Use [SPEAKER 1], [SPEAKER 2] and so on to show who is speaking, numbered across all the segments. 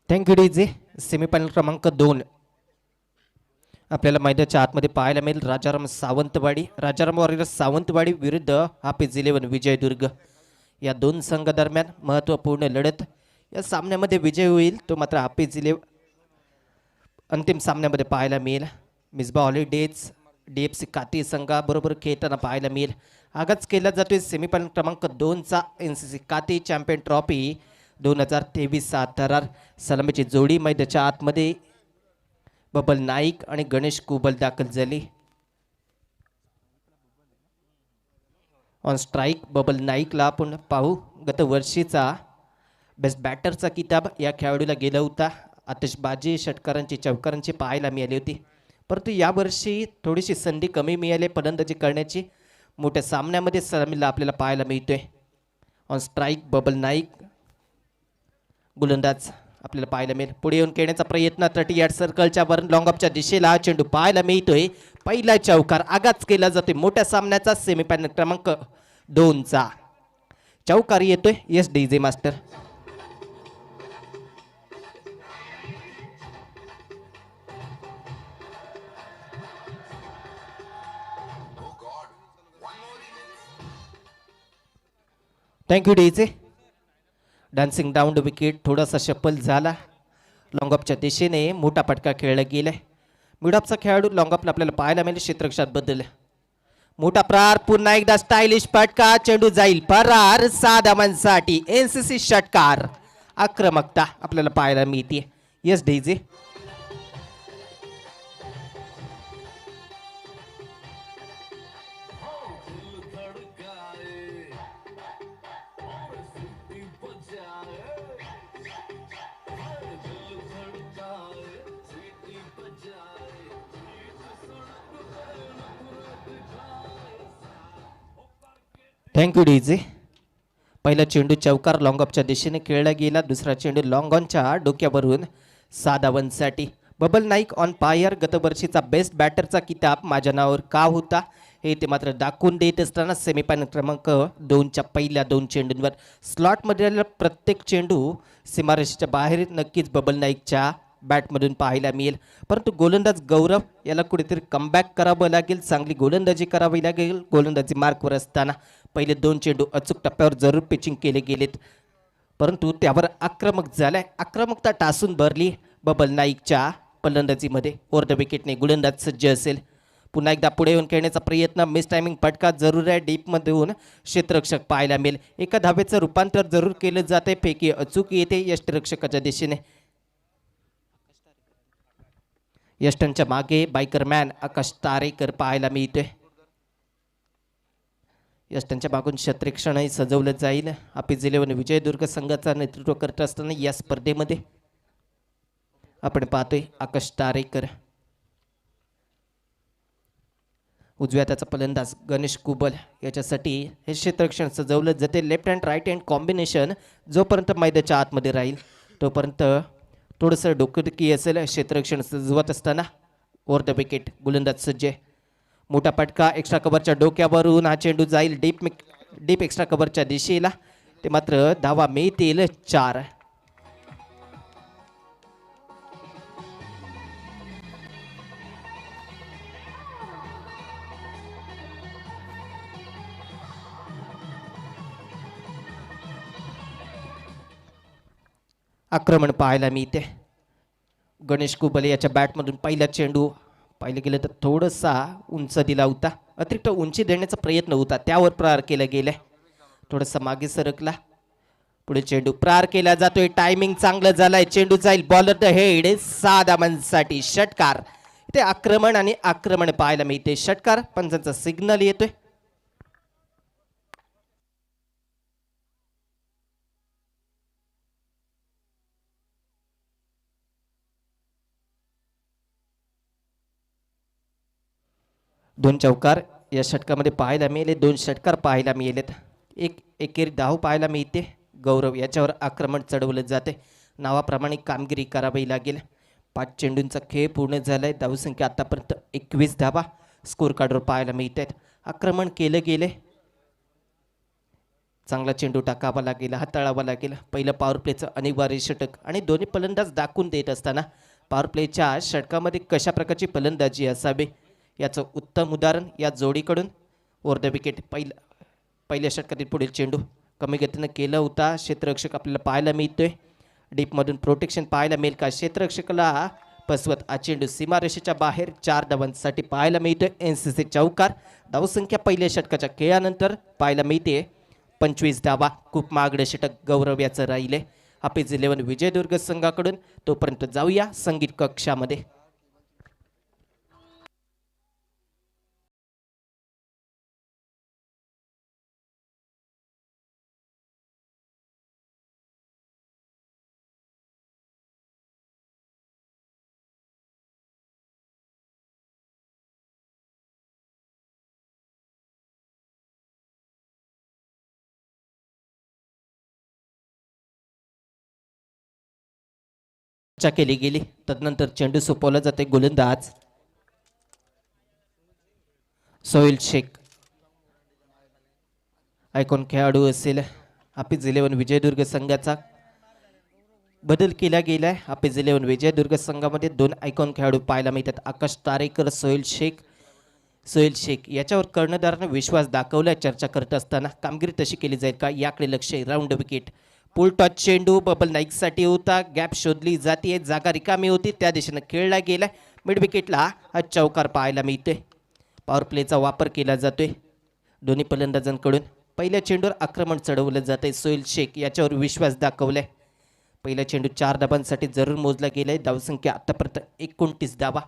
[SPEAKER 1] Thank you DJ. Semifinal क्रमांक 2 आपल्याला मैदानाच्या आतमध्ये पाहायला मिळेल. राजाराम वॉरियर्स सावंतवाडी विरुद्ध हाफिज 11 विजयदुर्ग. या दोन संघादरम्यान महत्त्वपूर्ण लढत. या सामन्यामध्ये विजय होईल तो मात्र हाफिज 11 अंतिम सामन्यामध्ये पाहायला मिळेल. मिसबा हॉलिडेज DFC काती संघाबरोबर खेळताना पाहायला मिळेल. आगाच केला जातोय सेमीफायनल क्रमांक 2चा NCC काती चॅम्पियन ट्रॉफी 2023 थरार. सलामीची जोडी मैदानाच्या आतमध्ये बबल नाईक आणि गणेश कुबल दाखल झाली. ऑन स्ट्राईक बबल नाईकला आपण पाहू. गत वर्षीचा बेस्ट बॅटरचा किताब या खेळाडूला गेला होता. आतिषबाजी षटकारांची चौकारांची पाहायला मिळाली होती, परंतु यावर्षी थोडीशी संधी कमी मिळाली फलंदाजी करण्याची. मोठ्या सामन्यामध्ये सलामीला आपल्याला पाहायला मिळतोय. ऑन स्ट्राईक बबल नाईक गोलंदाज आपल्याला पाहायला मिळेल. पुढे येऊन खेळण्याचा प्रयत्न 30 यार्ड सर्कलच्या वर लॉंग ऑफच्या दिशेला चेंडू पाहायला मिळतोय. पहिला चौकार आगाच केला जातोय मोठ्या सामन्याचा सेमीफायनल क्रमांक 2चा चौकार येतोय. Yes DJ master. Thank you DJ. Dancing down the wicket थोडासा शफल झाला. लॉंगअपच्या दिशेने मोठा फटका खेळला गेलाय. मिडऑफचा खेळाडू लॉंगअपला आपल्याला पाहायला मिळेल. क्षेत्ररक्षणात बदल मोठा प्रहार. पुन्हा एकदा स्टायलिश फटका. चेंडू जाईल फरार. 6 धावांसाठी NCC षटकार. आक्रमकता आपल्याला पाहायला मिळते. Yes DJ. Thank you DJ. पहिला चेंडू चौकार लॉंगअपच्या दिशेने खेळला गेला. दुसरा चेंडू लॉंग ऑनच्या डोक्यावरून 6 धावांसाठी. Babal Naik on fire. गत वर्षीचा बेस्ट बॅटरचा किताब माझ्या नावावर का होता हे ते मात्र दाखवून देत असताना सेमीफायनल क्रमांक 2च्या पहिल्या 2 चेंडूंवर स्लॉटमध्ये प्रत्येक चेंडू सीमारेषेच्या बाहेर नक्कीच बबल नाईकच्या बॅटमधून पाहायला मिळेल. परंतु गोलंदाज गौरव याला कुठेतरी कमबॅक करावं लागेल. चांगली गोलंदाजी करावी लागेल. गोलंदाजी मार्कवर असताना पहिले 2 चेंडू अचूक टप्प्यावर जरूर पिचिंग केले गेलेत, परंतु त्यावर आक्रमक झालाय. आक्रमकता टासून भरली बबल नाईकच्या फलंदाजीमध्ये. ओव्हर द विकेटने गोलंदाज सज्ज असेल. पुन्हा एकदा पुढे येऊन खेळण्याचा प्रयत्न. मिस टायमिंग फटका जरूर आहे. डीपमधून क्षेत्ररक्षक पाहायला मिळेल. एका धावेचं रूपांतर जरूर केलं जाते. फेकी अचूक येते यष्टिरक्षकाच्या दिशेने. यष्टनच्या मागे बायकरमॅन आकाश तारेकर पाहायला मिळतोय. यष्टनच्या मागून क्षेत्ररक्षणही सजवलं जाईल. हाफिज 11 विजयदुर्ग संघाचा नेतृत्व करत असताना या स्पर्धेमध्ये आपण पाहतोय आकाश तारेकर. उजव्या त्याचा फलंदाज गणेश कुबल याच्यासाठी हे क्षेत्ररक्षण सजवलं जाते. Left hand right hand combination जोपर्यंत मैदानाच्या आतमध्ये राहील तोपर्यंत थोडंसं डोकेदुखी असेल क्षेत्ररक्षण सजवत असताना. ओव्हर द विकेट गोलंदाज सज्ज. मोठा फटका एक्स्ट्रा कव्हरच्या डोक्यावरून. हा चेंडू जाईल डीप एक्स्ट्रा कव्हरच्या दिशेला. ते मात्र धावा मिळतील 4. आक्रमण पाहायला मिळते. गणेश कुबल याच्या बॅटमधून पहिला चेंडू पाहिलं गेलं तर थोडासा उंच दिला होता. अतिरिक्त उंची देण्याचा प्रयत्न होता, त्यावर प्रहार केला गेलाय. थोडासा मागे सरकला. पुढे चेंडू प्रहार केला जातोय. टायमिंग चांगलं झालंय. चेंडू जाईल बॉलर द हेड. 6 धावांसाठी षटकार. इथे आक्रमण पाहायला मिळते. षटकार पंचांचा सिग्नल येतोय. दोन चौकार या षटकामध्ये पाहायला मिळाले. 2 षटकार पाहायला मिळालेत. एक एकेरी धाव पाहायला मिळते. गौरव याच्यावर आक्रमण चढवलं जाते. नावाप्रमाणे कामगिरी करावी लागेल. 5 चेंडूंचा खेळ पूर्ण झालाय. धावसंख्या आतापर्यंत 21 धावा स्कोर कार्डवर पाहायला मिळत आहेत. आक्रमण केलं गेले. चांगला चेंडू टाकावा लागेल, हाताळावा लागेल. पहिलं पॉवर प्लेचं अनिवार्य षटक आणि दोन्ही फलंदाज दाखवून देत असताना पॉवर प्लेच्या षटकामध्ये कशा प्रकारची फलंदाजी असावी याचं उत्तम उदाहरण या जोडीकडून. ओव्हर द विकेट पहिल्या षटकातील पुढील चेंडू कमी गतीनं केला होता. क्षेत्ररक्षक आपल्याला पाहायला मिळतोय. डीपमधून प्रोटेक्शन पाहायला मिळेल का? क्षेत्ररक्षकाला फसवत हा चेंडू सीमारेषेच्या बाहेर 4 धावांसाठी पाहायला मिळतोय. एनसीसी चौकार. धावसंख्या पहिल्या षटकाच्या खेळानंतर पाहायला मिळते 25 धावा. खूप महागडे षटक गौरव याचं राहिले हाफिज 11 विजयदुर्ग संघाकडून. तोपर्यंत जाऊया संगीत कक्षामध्ये. चर्चा केली गेली. तदनंतर चेंडू सोपवला जाते. गोलंदाज सोहेल शेख. आयकॉन खेळाडू असेल हाफिज 11 विजयदुर्ग संघाचा. बदल केला गेलाय. हाफिज 11 विजयदुर्ग संघामध्ये 2 आयकॉन खेळाडू पाहायला मिळतात. आकाश तारेकर, सोहेल शेख याच्यावर कर्णधाराने विश्वास दाखवला. चर्चा करत असताना कामगिरी तशी केली जाईल का याकडे लक्ष. Round wicket. पुल टॉच चेंडू बबल नाईकसाठी होता. गॅप शोधली जाते. जागा रिकामी होती त्या दिशेनं खेळला गेलाय. मिड विकेटला हा चौकार पाहायला मिळतोय. पॉवर प्लेचा वापर केला जातोय दोन्ही फलंदाजांकडून. पहिल्या चेंडूवर आक्रमण चढवलं जातंय. सोहेल शेख याच्यावर विश्वास दाखवलाय. पहिला चेंडू 4 धाबांसाठी जरूर मोजला गेलाय. धावसंख्या आतापर्यंत 29 धावा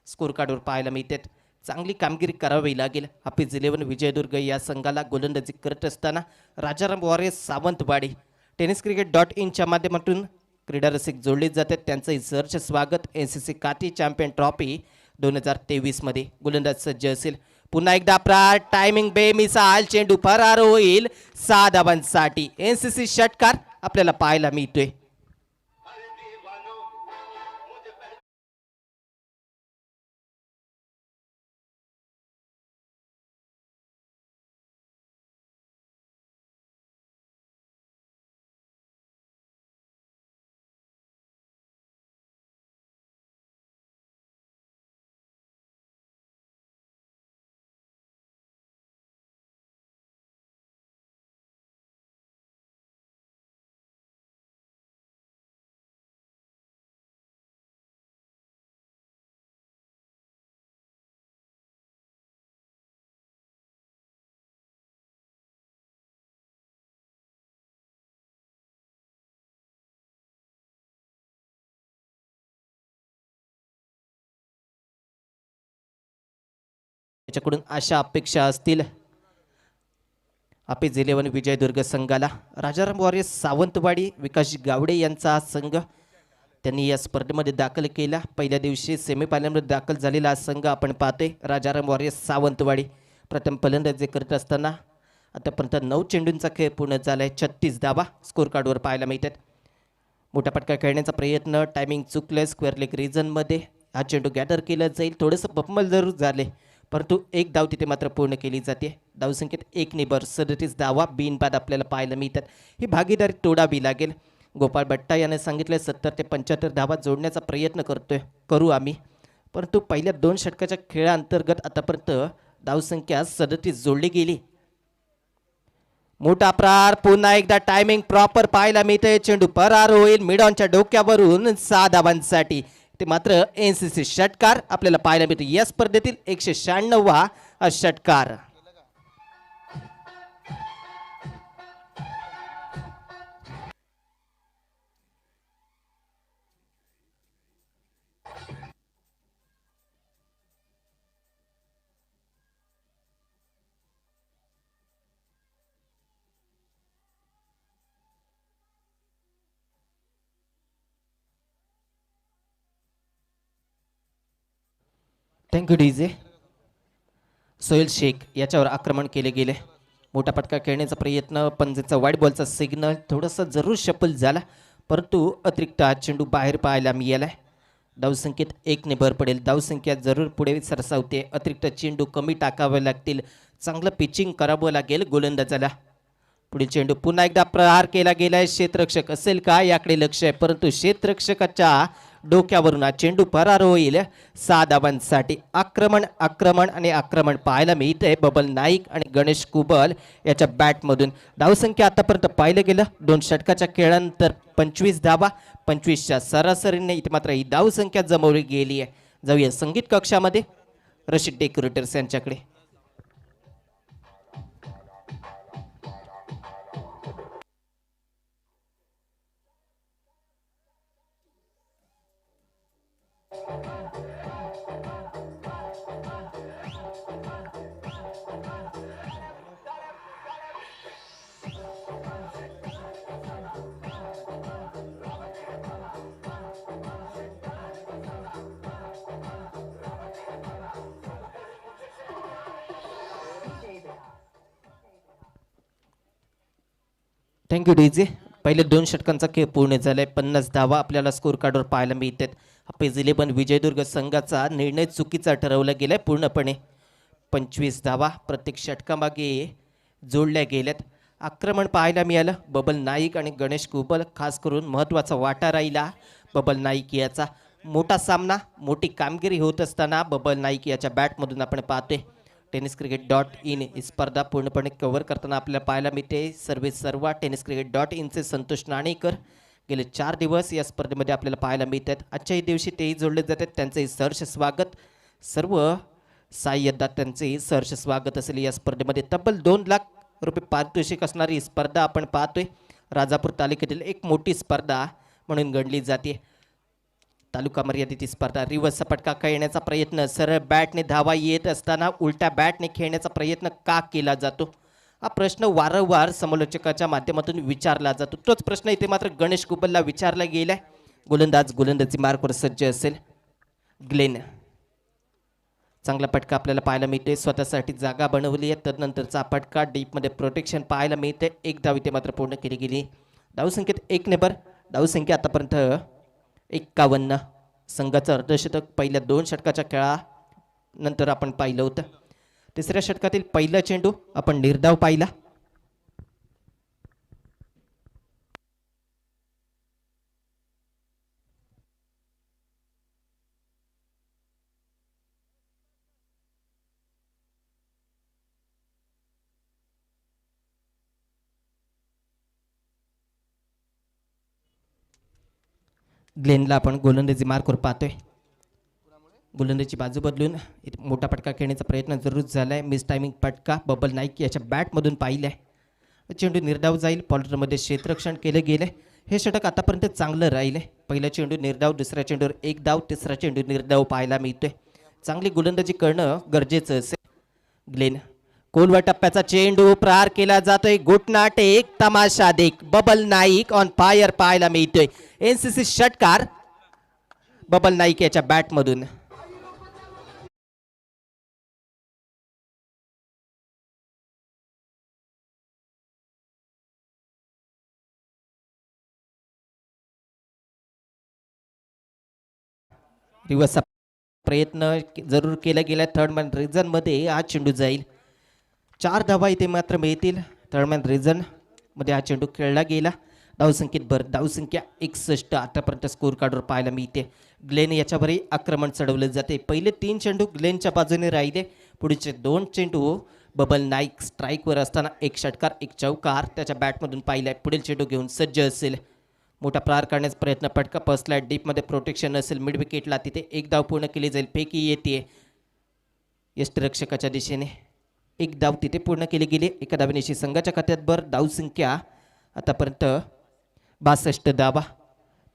[SPEAKER 1] स्कोर कार्डवर पाहायला मिळतात. चांगली कामगिरी करावी लागेल हाफिज 11 विजयदुर्ग या संघाला. गोलंदाजी करत असताना राजाराम वॉरियर्स सावंतवाडी tenniscricket.in च्या माध्यमातून क्रीडा रसिक जोडले जातात. त्यांचंही सहर्ष स्वागत. एनसीसी काठी चॅम्पियन ट्रॉफी 2023 मध्ये. गोलंदाज सज्ज असेल. पुन्हा एकदा टायमिंग बेमिसाल चेंडू फरार होईल 6 धावांसाठी. एनसीसी षटकार आपल्याला पाहायला मिळतोय. त्याच्याकडून अशा अपेक्षा असतील हाफिज 11 विजयदुर्ग संघाला. राजाराम वॉरियर्स सावंतवाडी विकास गावडे यांचा संघ त्यांनी या स्पर्धेमध्ये दाखल केला. पहिल्या दिवशी सेमीफायनलमध्ये दाखल झालेला हा संघ आपण पाहतोय. राजाराम वॉरियर्स सावंतवाडी प्रथम फलंदाजी करत असताना आतापर्यंत 9 चेंडूंचा खेळ पूर्ण झाला आहे. 36 धावा स्कोर कार्डवर पाहायला मिळतात. मोठा फटका खेळण्याचा प्रयत्न. टायमिंग चुकलं. स्क्वेअर लेग रिजनमध्ये हा चेंडू गॅदर केला जाईल. थोडंसं बपमल जरूर झाले परंतु एक धाव तिथे मात्र पूर्ण केली जाते. धावसंख्येत 1 निबर 37 धावा बिनबाद आपल्याला पाहायला मिळतात. ही भागीदारी तोडावी लागेल. गोपाळ भट्टा याने सांगितले 70 ते 75 धावा जोडण्याचा प्रयत्न करू आम्ही. परंतु पहिल्या 2 षटकाच्या खेळाअंतर्गत आतापर्यंत धावसंख्या 37 जोडली गेली. मोठा प्रार. पुन्हा एकदा टायमिंग प्रॉपर पाहायला मिळते. चेंडू परार होईल. मिडॉनच्या डोक्यावरून 6 धावांसाठी. ते मात्र एनसीसी षटकार आपल्याला पाहायला मिळतो. या स्पर्धेतील 196वा षटकार. Thank you DJ. सोहेल शेख याच्यावर आक्रमण केले गेले. मोठा पटका खेळण्याचा प्रयत्न. पंजेचा वाईट बॉलचा सिग्नल थोडंसं जरूर शफल झाला परंतु अतिरिक्त हा चेंडू बाहेर पाहायला मिळालाय. धावसंख्येत 1 ने भर पडेल. धावसंख्या जरूर पुढे सरसावते. अतिरिक्त चेंडू कमी टाकावे लागतील. चांगलं पिचिंग करावं लागेल गोलंदाजाला. पुढील चेंडू पुन्हा एकदा प्रहार केला गेलाय. क्षेत्ररक्षक असेल का याकडे लक्ष आहे, परंतु क्षेत्ररक्षकाच्या डोक्यावरून हा चेंडू फरार होईल. 6 धावांसाठी आक्रमण आक्रमण आणि आक्रमण पाहायला मिळतंय बबल नाईक आणि गणेश कुबल याच्या बॅटमधून. धावसंख्या आतापर्यंत पाहिलं गेलं 2 षटकाच्या खेळानंतर 25 धावा, 25च्या सरासरीने इथे मात्र ही धावसंख्या जमवली गेली आहे. जाऊया संगीत कक्षामध्ये रशीद डेकोरेटर्स यांच्याकडे. Thank you DJ. पहिले 2 षटकांचा खेळ पूर्ण झालाय. 50 धावा आपल्याला स्कोर कार्डवर पाहायला मिळतात. पेज 11 विजयदुर्ग संघाचा निर्णय चुकीचा ठरवला गेलाय पूर्णपणे. 25 धावा प्रत्येक षटकामागे जोडल्या गेल्यात. आक्रमण पाहायला मिळालं बबल नाईक आणि गणेश कुबल, खास करून महत्त्वाचा वाटा राहिला बबल नाईक याचा. मोठा सामना, मोठी कामगिरी होत असताना बबल नाईक याच्या बॅटमधून आपण पाहतोय. tenniscricket.in ही स्पर्धा पूर्णपणे कव्हर करताना आपल्याला पाहायला मिळते सर्वा tenniscricket.inचे संतोष नाणेकर गेले 4 दिवस या स्पर्धेमध्ये आपल्याला पाहायला मिळतात. आजच्याही दिवशी तेही जोडले जातात. त्यांचंही सहर्ष स्वागत, सर्व सहाय्यदात्यांचेही सहर्ष स्वागत असेल. या स्पर्धेमध्ये तब्बल 2 लाख रुपये पारितोषिक असणारी ही स्पर्धा आपण पाहतोय. राजापूर तालुक्यातील एक मोठी स्पर्धा म्हणून गणली जाते. तालुका मर्यादित स्पर्धा. रिवर्स फटका खेळण्याचा प्रयत्न, सरळ बॅटने धावा येत असताना उलट्या बॅटने खेळण्याचा प्रयत्न का केला जातो, हा प्रश्न वारंवार समालोचकाच्या माध्यमातून विचारला जातो. तोच प्रश्न इथे मात्र गणेश कुबलला विचारला गेलाय. गोलंदाज गोलंदाजी मार्कवर सज्ज असेल. ग्लेन, चांगला फटका आपल्याला पाहायला मिळते. स्वतःसाठी जागा बनवली आहे. तदनंतरचा फटका डीपमध्ये प्रोटेक्शन पाहायला मिळते. एक धाव इथे मात्र पूर्ण केली गेली. धावसंख्येत 1 नेबर. धावसंख्या आतापर्यंत 51. संघाचं अर्धशतक पहिल्या 2 षटकाच्या खेळानंतर आपण पाहिलं होतं. तिसऱ्या षटकातील पहिला चेंडू आपण निर्धाव पाहिला. ग्लेनला आपण गोलंदाजी मार्कवर पाहतोय. गोलंदाजी बाजू बदलून मोठा फटका खेळण्याचा प्रयत्न जरूर झालाय. मिस टायमिंग फटका बबल नाईक याच्या बॅटमधून पाहिलाय. चेंडू निर्धाव जाईल. पॉल्टरमध्ये क्षेत्ररक्षण केलं गेलंय. हे षटक आतापर्यंत चांगलं राहिलंय. पहिला चेंडू निर्धाव, दुसऱ्या चेंडूवर 1 धाव, तिसरा चेंडू निर्धाव पाहायला मिळतोय. चांगली गोलंदाजी करणं गरजेचं असेल. ग्लेन, कोलवा टप्प्याचा चेंडू प्रहार केला जातोय. घुटनाट एक, तमाशा देख. बबल नाईक ऑन फायर पाहायला मिळतोय. एनसीसी षटकार बबल नाईक याच्या बॅटमधून. रिवर्सचा प्रयत्न जरूर केला गेला. थर्ड मॅन रिझन मध्ये हा चेंडू जाईल. 4 धावा इथे मात्र मिळतील. थर्ड मॅन रिझन मध्ये हा चेंडू खेळला गेला. धावसंख्येत भर, धावसंख्या 61 आतापर्यंत स्कोर कार्डवर पाहायला मिळते. ग्लेन याच्यावरही आक्रमण चढवलं जाते. पहिले 3 चेंडू ग्लेनच्या बाजूने राहिले. पुढचे 2 चेंडू बबल नाईक स्ट्राईकवर असताना 1 षटकार 1 चौकार त्याच्या बॅटमधून पाहिलाय. पुढील चेंडू घेऊन सज्ज असेल. मोठा प्रहार करण्याचा प्रयत्न, फटका पसलाय. डीपमध्ये प्रोटेक्शन असेल. मिड विकेटला तिथे 1 धाव पूर्ण केली जाईल. फेकी येते यष्टिरक्षकाच्या दिशेने. 1 धाव तिथे पूर्ण केली गेली. एका धावेनिशी संघाच्या खात्यात भर. धावसंख्या आतापर्यंत 62 धावा.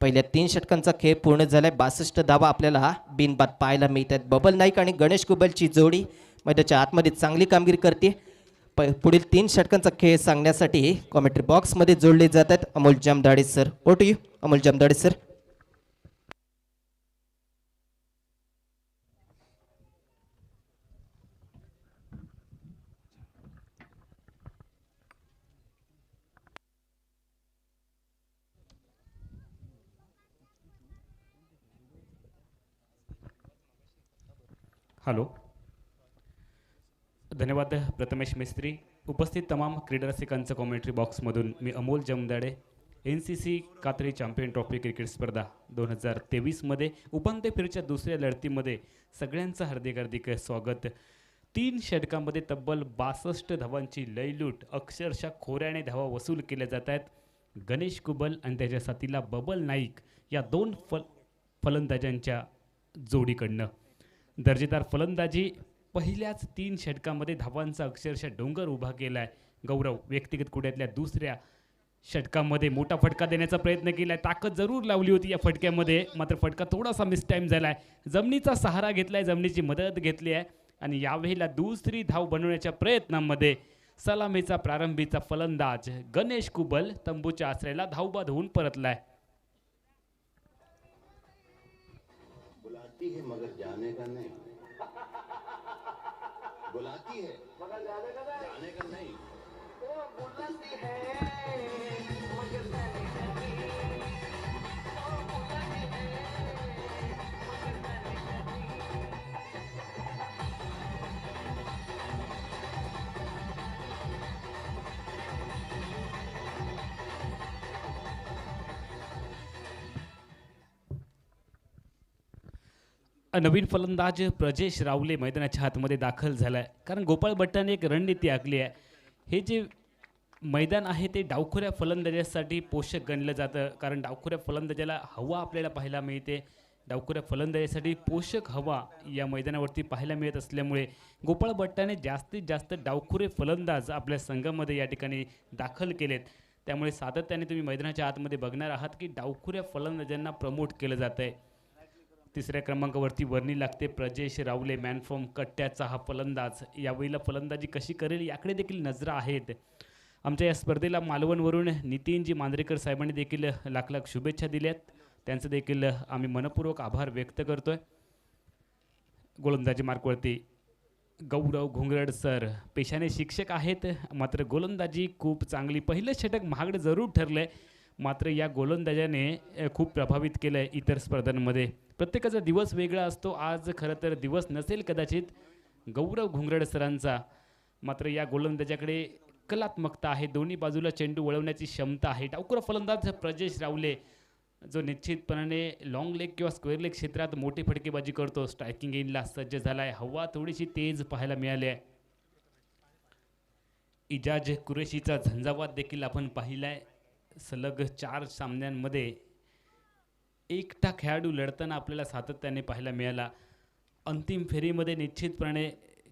[SPEAKER 1] पहिल्या 3 षटकांचा खेळ पूर्ण झालाय. 62 धावा आपल्याला बिनबाद पाहायला मिळतात. बबल नाईक आणि गणेश कुबलची जोडी मैदानाच्या आतमध्ये चांगली कामगिरी करते. पुढील 3 षटकांचा खेळ सांगण्यासाठी कॉमेंट्री बॉक्समध्ये जोडले जातात Amol Jamdade sir. Over to you Amol Jamdade sir.
[SPEAKER 2] Hello, धन्यवाद प्रथमेश मिस्त्री. उपस्थित तमाम क्रीडा रसिकांचं कॉमेंट्री बॉक्समधून मी Amol Jamdade. NCC Katri champion trophy cricket स्पर्धा 2023मध्ये उपांत्य फेरीच्या दुसऱ्या लढतीमध्ये सगळ्यांचं हार्दिक स्वागत. 3 षटकांमध्ये तब्बल 62 धावांची लयलूट, अक्षरशः खोऱ्याने धावा वसूल केल्या जात आहेत. गणेश कुबल आणि त्याच्या साथीला बबल नाईक या 2 फलंदाजांच्या जोडीकडनं दर्जेदार फलंदाजी. पहिल्याच 3 षटकांमध्ये धावांचा अक्षरशः डोंगर उभा केला आहे. गौरव व्यक्तिगत कुड्यातल्या दुसऱ्या षटकामध्ये मोठा फटका देण्याचा प्रयत्न केला आहे. ताकद जरूर लावली होती या फटक्यामध्ये, मात्र फटका थोडासा मिसटाईम झाला आहे. जमिनीचा सहारा घेतला आहे, जमिनीची मदत घेतली आहे आणि यावेळेला दुसरी धाव बनवण्याच्या प्रयत्नामध्ये सलामीचा प्रारंभीचा फलंदाज गणेश कुबल तंबूच्या आश्रयाला धावबाद होऊन परतलाय.
[SPEAKER 3] बुलाती है मगर जाने का नहीं. बुलाती है मगर जाने का नहीं. ओ बुलाती है मगर जाने का नहीं. ओ बुलाती है मगर जाने का नहीं.
[SPEAKER 2] नवीन फलंदाज प्रजेश रावले मैदानाच्या आतमध्ये दाखल झालाय. कारण गोपाळ भट्टाने एक रणनीती आखली आहे. हे जे मैदान आहे ते डावखुऱ्या फलंदाजासाठी पोषक गणलं जातं, कारण डावखुऱ्या फलंदाजाला हवा आपल्याला पाहायला मिळते. डावखुऱ्या फलंदाजासाठी पोषक हवा या मैदानावरती पाहायला मिळत असल्यामुळे गोपाळ भट्टाने जास्तीत जास्त डावखुरे फलंदाज आपल्या संघामध्ये या ठिकाणी दाखल केलेत. त्यामुळे सातत्याने तुम्ही मैदानाच्या आतमध्ये बघणार आहात की डावखुऱ्या फलंदाजांना प्रमोट केलं जात आहे. 3ऱ्या क्रमांकावरती वर्णी लागते प्रजेश रावले, मॅन फ्रॉम कट्ट्याचा हा फलंदाज. यावेळेला फलंदाजी कशी करेल याकडे देखील नजरा आहेत. आमच्या या स्पर्धेला मालवणवरून नितीनजी मांजरेकर साहेबांनी देखील लाख लाख शुभेच्छा दिल्यात. त्यांचं देखील आम्ही मनपूर्वक आभार व्यक्त करतोय. गोलंदाजी मार्कवरती गौरव घुंगरड सर पेशाने शिक्षक आहेत, मात्र गोलंदाजी खूप चांगली. पहिलं षटक महागडं जरूर ठरलंय, मात्र या गोलंदाजाने खूप प्रभावित केलं आहे इतर स्पर्धांमध्ये. प्रत्येकाचा दिवस वेगळा असतो. आज खरं तर दिवस नसेल कदाचित गौरव घुंगरड सरांचा, मात्र या गोलंदाजाकडे कलात्मकता आहे. दोन्ही बाजूला चेंडू वळवण्याची क्षमता आहे. डावखुरा फलंदाज प्रजेश रावले जो निश्चितपणाने लॉंग लेग किंवा स्क्वेअर लेग क्षेत्रात मोठी फटकेबाजी करतो. स्ट्रायकिंग एंडला सज्ज झाला आहे. हवा थोडीशी तेज पाहायला मिळाली आहे. इजाज कुरेशीचा झंझावात देखील आपण पाहिला आहे. सलग 4 सामन्यांमध्ये एकटा खेळाडू लढताना आपल्याला सातत्याने पाहायला मिळाला. अंतिम फेरीमध्ये निश्चितपणे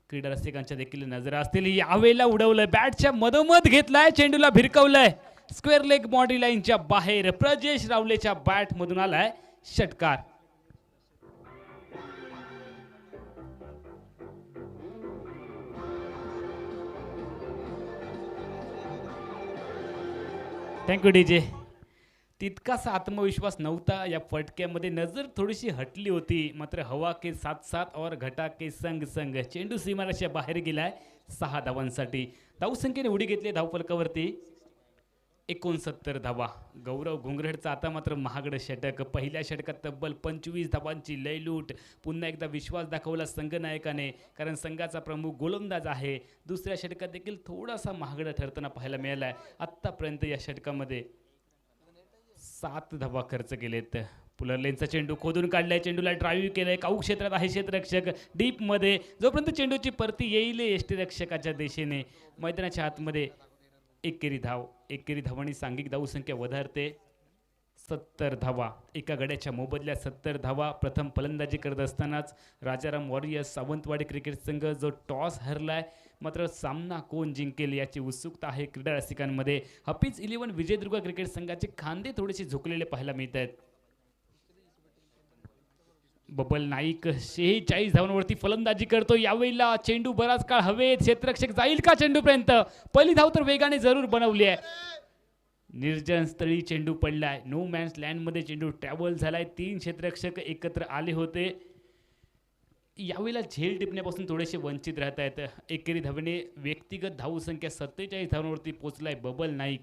[SPEAKER 2] क्रीडा रसिकांच्या देखील नजरा असतील. यावेळेला उडवलंय, बॅटच्या मधोमध घेतलाय, चेंडूला भिरकवलंय स्क्वेअर लेग बॉडी लाईनच्या बाहेर. प्रजेश रावलेच्या बॅटमधून आलाय षटकार. Thank you DJ. तितकासा आत्मविश्वास नव्हता या फटक्यामध्ये. नजर थोडीशी हटली होती, मात्र हवा के साथ साथ और घटा के संग संग चेंडू सीमारेषेच्या बाहेर गेलाय 6 धावांसाठी. धावसंख्येने उडी घेतली धावफलकावरती 69 धावा. गौरव घुंगरडचं आता मात्र महागडं षटक. पहिल्या षटकात तब्बल 25 धावांची लयलूट. पुन्हा एकदा विश्वास दाखवला संघनायकाने, कारण संघाचा प्रमुख गोलंदाज आहे. दुसऱ्या षटकात देखील थोडासा महागडा ठरताना पाहायला मिळाला आहे. आत्तापर्यंत या षटकामध्ये 7 धावा खर्च केलेत. पुलरलेनचा चेंडू खोदून काढलाय, चेंडूला ड्राईव्ह केलंय. काऊ क्षेत्रात आहे क्षेत्ररक्षक डीपमध्ये. जोपर्यंत चेंडूची परती येईल यष्टीरक्षकाच्या दिशेने मैदानाच्या आतमध्ये एकेरी धावांनी सांघिक धावसंख्या वधारते. 70 धावा. एका गड्याच्या मोबदल्यात 70 धावा. प्रथम फलंदाजी करत असतानाच राजाराम वॉरियर्स सावंतवाडी क्रिकेट संघ जो टॉस हरलाय, मात्र सामना कोण जिंकेल याची उत्सुकता आहे क्रीडा रसिकांमध्ये. हफीज 11 विजयदुर्ग क्रिकेट संघाचे खांदे थोडेसे झुकलेले पाहायला मिळत आहेत. बबल नाईक 46 धावांवरती फलंदाजी करतो. यावेळेला चेंडू बराच काळ हवेत. क्षेत्ररक्षक जाईल का चेंडूपर्यंत? पहिली धाव तर वेगाने जरूर बनवली आहे. निर्जन स्थळी चेंडू पडलाय. नो मॅन्स लँडमध्ये चेंडू ट्रॅव्हल झालाय. 3 क्षेत्ररक्षक एकत्र आले होते. यावेळेला झेल टिपण्यापासून थोडेसे वंचित राहत आहेत. एकेरी धावेने व्यक्तिगत धावसंख्या 47 धावांवरती पोहोचलाय बबल नाईक.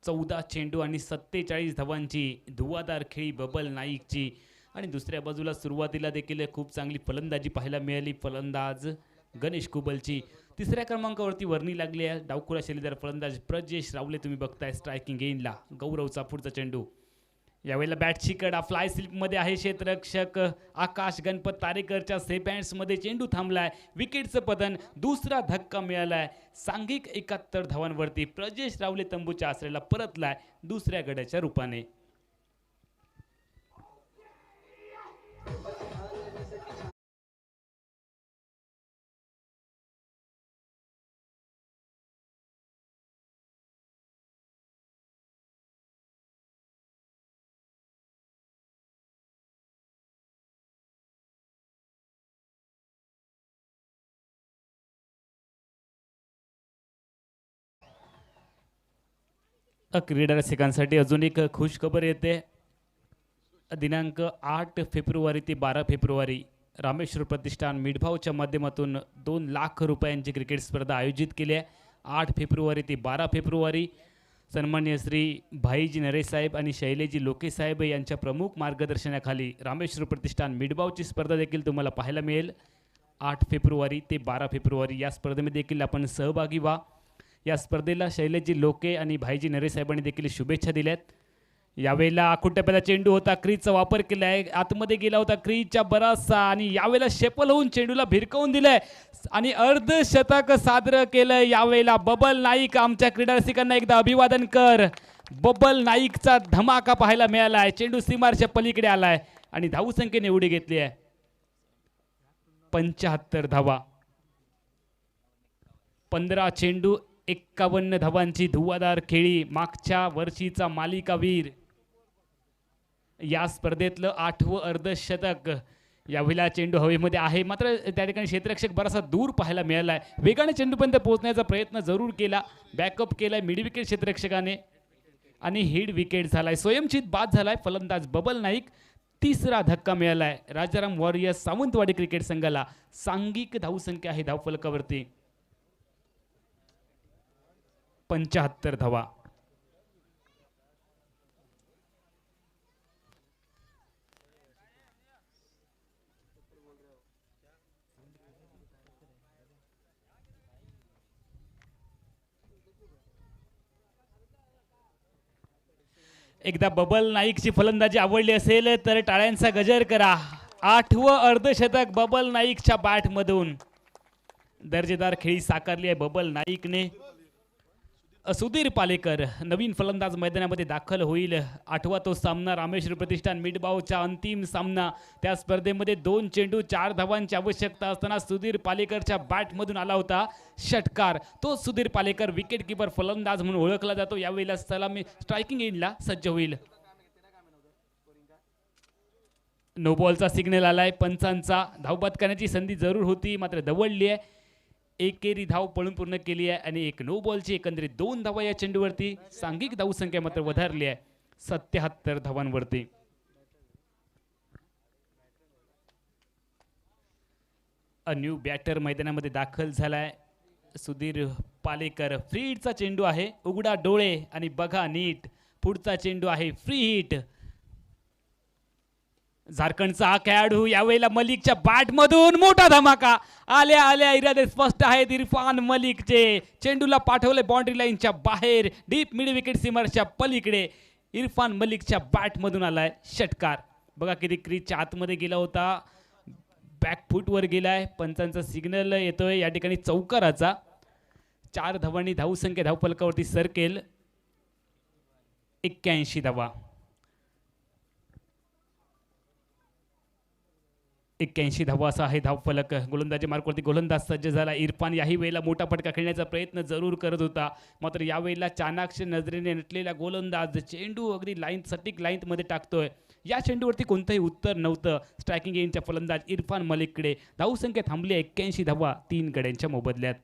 [SPEAKER 2] 14 चेंडू आणि 47 धावांची धुवाधार खेळी बबल नाईकची. आणि दुसऱ्या बाजूला सुरुवातीला देखील खूप चांगली फलंदाजी पाहायला मिळाली फलंदाज गणेश कुबलची. तिसऱ्या क्रमांकावरती वर्णी लागली आहे डावखुरा शैलीदार फलंदाज प्रजेश रावले. तुम्ही बघताय स्ट्रायकिंग एंडला गौरवचा पुढचा चेंडू. यावेळेला बॅटची कडा फ्लाय स्लिपमध्ये आहे. क्षेत्ररक्षक आकाश गणपत तारेकरच्या सेफ हँड्समध्ये चेंडू थांबलाय. विकेटचं पतन. दुसरा धक्का मिळालाय. सांघिक 71 धावांवरती प्रजेश रावले तंबूच्या आश्रयाला परतलाय दुसऱ्या गड्याच्या रूपाने. क्रीडा रसिकांसाठी अजून एक खुश खबर येते. दिनांक 8 फेब्रुवारी ते 12 फेब्रुवारी रामेश्वर प्रतिष्ठान मिडभावच्या माध्यमातून 2 लाख रुपयांची क्रिकेट स्पर्धा आयोजित केली आहे. 8 फेब्रुवारी ते 12 फेब्रुवारी सन्मान्य श्री भाईजी नरेसाहेब आणि शैलेजी लोकेसाहेब यांच्या प्रमुख मार्गदर्शनाखाली रामेश्वर प्रतिष्ठान मिडभावची स्पर्धा देखील तुम्हाला पाहायला मिळेल. 8 फेब्रुवारी ते 12 फेब्रुवारी या स्पर्धेमध्ये देखील आपण सहभागी व्हा. या स्पर्धेला शैलेजी लोके आणि भाईजी नरेसाहेबांनी देखील शुभेच्छा दिल्यात. यावेळेला आखुटप्याला चेंडू होता. क्रीजचा वापर केला आहे. आतमध्ये गेला होता क्रीजच्या बराचसा आणि यावेळेला शेपल होऊन चेंडूला भिरकवून दिलंय आणि अर्धशतक साजरं केलं. यावेळेला बबल नाईक. आमच्या क्रीडा रसिकांना एकदा अभिवादन कर. बबल नाईकचा धमाका पाहायला मिळाला आहे. चेंडू सीमारच्या पलीकडे आलाय आणि धावसंख्येने उडी घेतली आहे 75 धावा. 15 चेंडू 51 धावांची धुव्वाधार खेळी. मागच्या वर्षीचा मालिकावीर. या स्पर्धेतलं 8वं अर्धशतक. यावेळेला चेंडू हवेमध्ये आहे मात्र त्या ठिकाणी क्षेत्ररक्षक बराचसा दूर पाहायला मिळाला आहे. वेगाने चेंडूपर्यंत पोहोचण्याचा प्रयत्न जरूर केला. बॅकअप केलाय मिड विकेट क्षेत्ररक्षकाने आणि हेड विकेट झालाय. स्वयंचित बाद झालाय फलंदाज बबल नाईक. तिसरा धक्का मिळालाय राजाराम वॉरियर्स सावंतवाडी क्रिकेट संघाला. सांघिक धावसंख्या आहे धावफलकावरती 75 धावा. एकदा बबल नाईकची फलंदाजी आवडली असेल तर टाळ्यांचा गजर करा. 8वं अर्धशतक बबल नाईकच्या बॅटमधून. दर्जेदार खेळी साकारली आहे बबल नाईकने. सुधीर पालेकर नवीन फलंदाज मैदानामध्ये दाखल होईल. 8वा तो सामना रामेश्वर प्रतिष्ठान मिडबावचा अंतिम सामना. त्या स्पर्धेमध्ये 2 चेंडू 4 धावांची आवश्यकता असताना सुधीर पालेकरच्या बॅटमधून आला होता षटकार. तो सुधीर पालेकर विकेट किपर फलंदाज म्हणून ओळखला जातो. यावेळेला सलामी स्ट्रायकिंग एंडला सज्ज होईल. नो बॉलचा सिग्नल आलाय. पंचांचा धावबाद करण्याची संधी जरूर होती मात्र दवडली आहे. एकेरी धाव पळून पूर्ण केली आहे आणि एक नो बॉलची एकंदरीत 2 धावा या चेंडूवरती. सांघिक धावसंख्या मात्र वधारली आहे 77 धावांवरती. न्यू बॅटर मैदानामध्ये दाखल झालाय सुधीर पालेकर. फ्री हिटचा चेंडू आहे. उघडा डोळे आणि बघा नीट. पुढचा चेंडू आहे फ्री हिट. झारखंडचा हा खेळाडू यावेळेला मलिकच्या बॅटमधून मोठा धमाका. आल्या आल्या इरादे स्पष्ट आहेत इरफान मलिकचे. चेंडूला पाठवले बाउंड्री लाईनच्या बाहेर डीप मिड विकेट सीमरच्या पलीकडे. इरफान मलिकच्या बॅटमधून आलाय षटकार. बघा किती क्रीजच्या आतमध्ये गेला होता. बॅकफूटवर गेलाय. पंचांचा सिग्नल येतोय या ठिकाणी चौकाराचा. 4 धावांनी धावसंख्या धावफलकावरती सरकेल 81 धावा. 81 धावा असा आहे धावफलक. गोलंदाजी मार्कवरती गोलंदाज सज्ज झाला. इरफान याही वेळेला मोठा फटका खेळण्याचा प्रयत्न जरूर करत होता मात्र यावेळेला चाणाक्ष नजरेने नटलेला गोलंदाज चेंडू अगदी लाईन सटीक लाईनमध्ये टाकतोय. या चेंडूवरती कोणतंही उत्तर नव्हतं स्ट्रायकिंग एंडच्या फलंदाज इरफान मलिककडे. धावसंख्या थांबली 81 धावा 3 गड्यांच्या मोबदल्यात.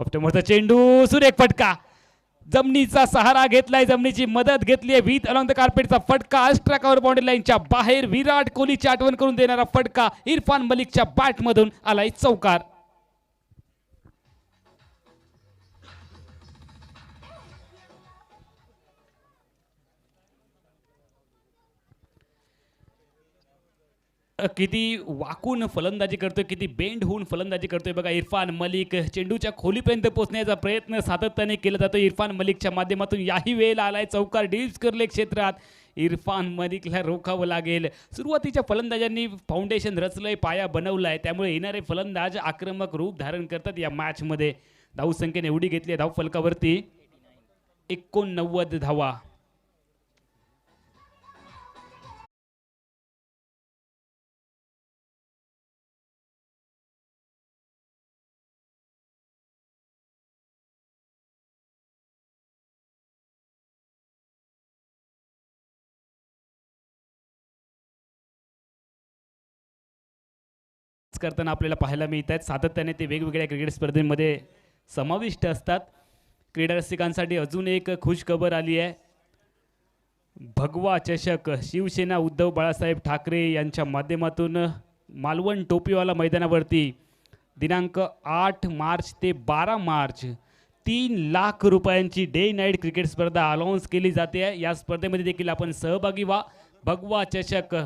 [SPEAKER 2] ऑफ्टरमोरचा चेंडू सुरेख फटका. जमिनीचा सहारा घेतलाय. जमिनीची मदत घेतली आहे. विथ अलॉंग द कार्पेटचा फटका. अस्ट्राकावर बाउंड्री लाईनच्या बाहेर. विराट कोहलीची आठवण करून देणारा फटका इरफान मलिकच्या बॅटमधून आलाय चौकार. किती वाकून फलंदाजी करतोय, किती बेंड होऊन फलंदाजी करतोय बघा इरफान मलिक. चेंडूच्या खोलीपर्यंत पोहोचण्याचा प्रयत्न सातत्याने केला जातो इरफान मलिकच्या माध्यमातून. याही वेळेला आलाय चौकार डीप्स करले क्षेत्रात. इरफान मलिकला रोखावं लागेल. सुरुवातीच्या फलंदाजांनी फाउंडेशन रचलंय, पाया बनवलाय, त्यामुळे येणारे फलंदाज आक्रमक रूप धारण करतात या मॅचमध्ये. धावसंख्येने एवढी घेतली आहे धावफलकावरती 89 धावा. करताना आपल्याला पाहायला मिळत आहेत. सातत्याने ते वेगवेगळ्या क्रिकेट स्पर्धेमध्ये समाविष्ट असतात. क्रीडा रसिकांसाठी अजून एक खुश खबर आली आहे. भगवा चषक शिवसेना उद्धव बाळासाहेब ठाकरे यांच्या माध्यमातून मालवण टोपीवाला मैदानावरती दिनांक 8 मार्च ते 12 मार्च 3 लाख रुपयांची डे नाईट क्रिकेट स्पर्धा अनाऊन्स केली जाते आहे. या स्पर्धेमध्ये देखील आपण सहभागी व्हा. भगवा चषक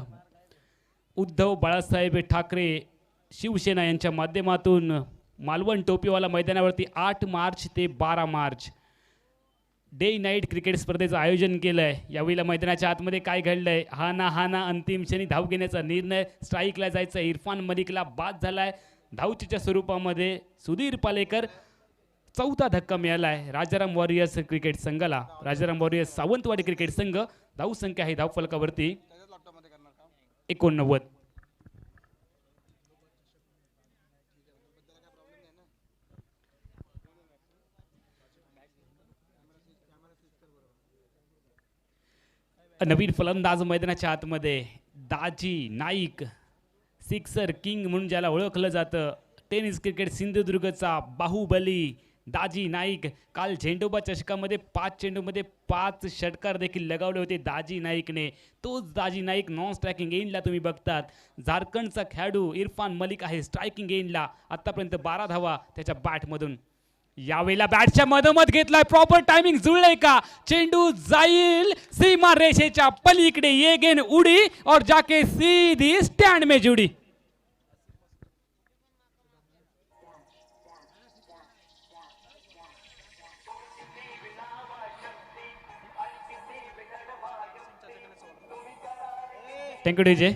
[SPEAKER 2] उद्धव बाळासाहेब ठाकरे शिवसेना यांच्या माध्यमातून मालवण टोपीवाला मैदानावरती 8 मार्च ते 12 मार्च डे नाईट क्रिकेट स्पर्धेचं आयोजन केलं आहे. यावेळेला मैदानाच्या आतमध्ये काय घडलं आहे? हा ना अंतिम क्षणी धाव घेण्याचा निर्णय. स्ट्राईकला जायचं इरफान मलिकला बाद झाला आहे धावचीच्या स्वरूपामध्ये. सुधीर पालेकर चौथा धक्का मिळाला आहे राजाराम वॉरियर्स क्रिकेट संघाला. राजाराम वॉरियर्स सावंतवाडी क्रिकेट संघ. धावसंख्या आहे धावफलकावरती 89. नवीन फलंदाज मैदानाच्या आतमध्ये दाजी नाईक, सिक्सर किंग म्हणून ज्याला ओळखलं जातं. टेनिस क्रिकेट सिंधुदुर्गचा बाहुबली दाजी नाईक. काल झेंडोबा चषकामध्ये 5 चेंडूमध्ये 5 षटकार देखील लगावले होते दाजी नाईकने. तोच दाजी नाईक नॉन स्ट्रायकिंग एंडला तुम्ही बघतात. झारखंडचा खेळाडू इरफान मलिक आहे स्ट्रायकिंग एंडला. आत्तापर्यंत 12 धावा त्याच्या बॅटमधून. यावेळेला बॅटच्या मधोमध घेतलाय. प्रॉपर टायमिंग जुळलंय का? चेंडू जाईल सीमा रेषेच्या पलीकडे. ये गेंद उडी और जाके सीधी स्टँड में जुडी. Thank you DJ.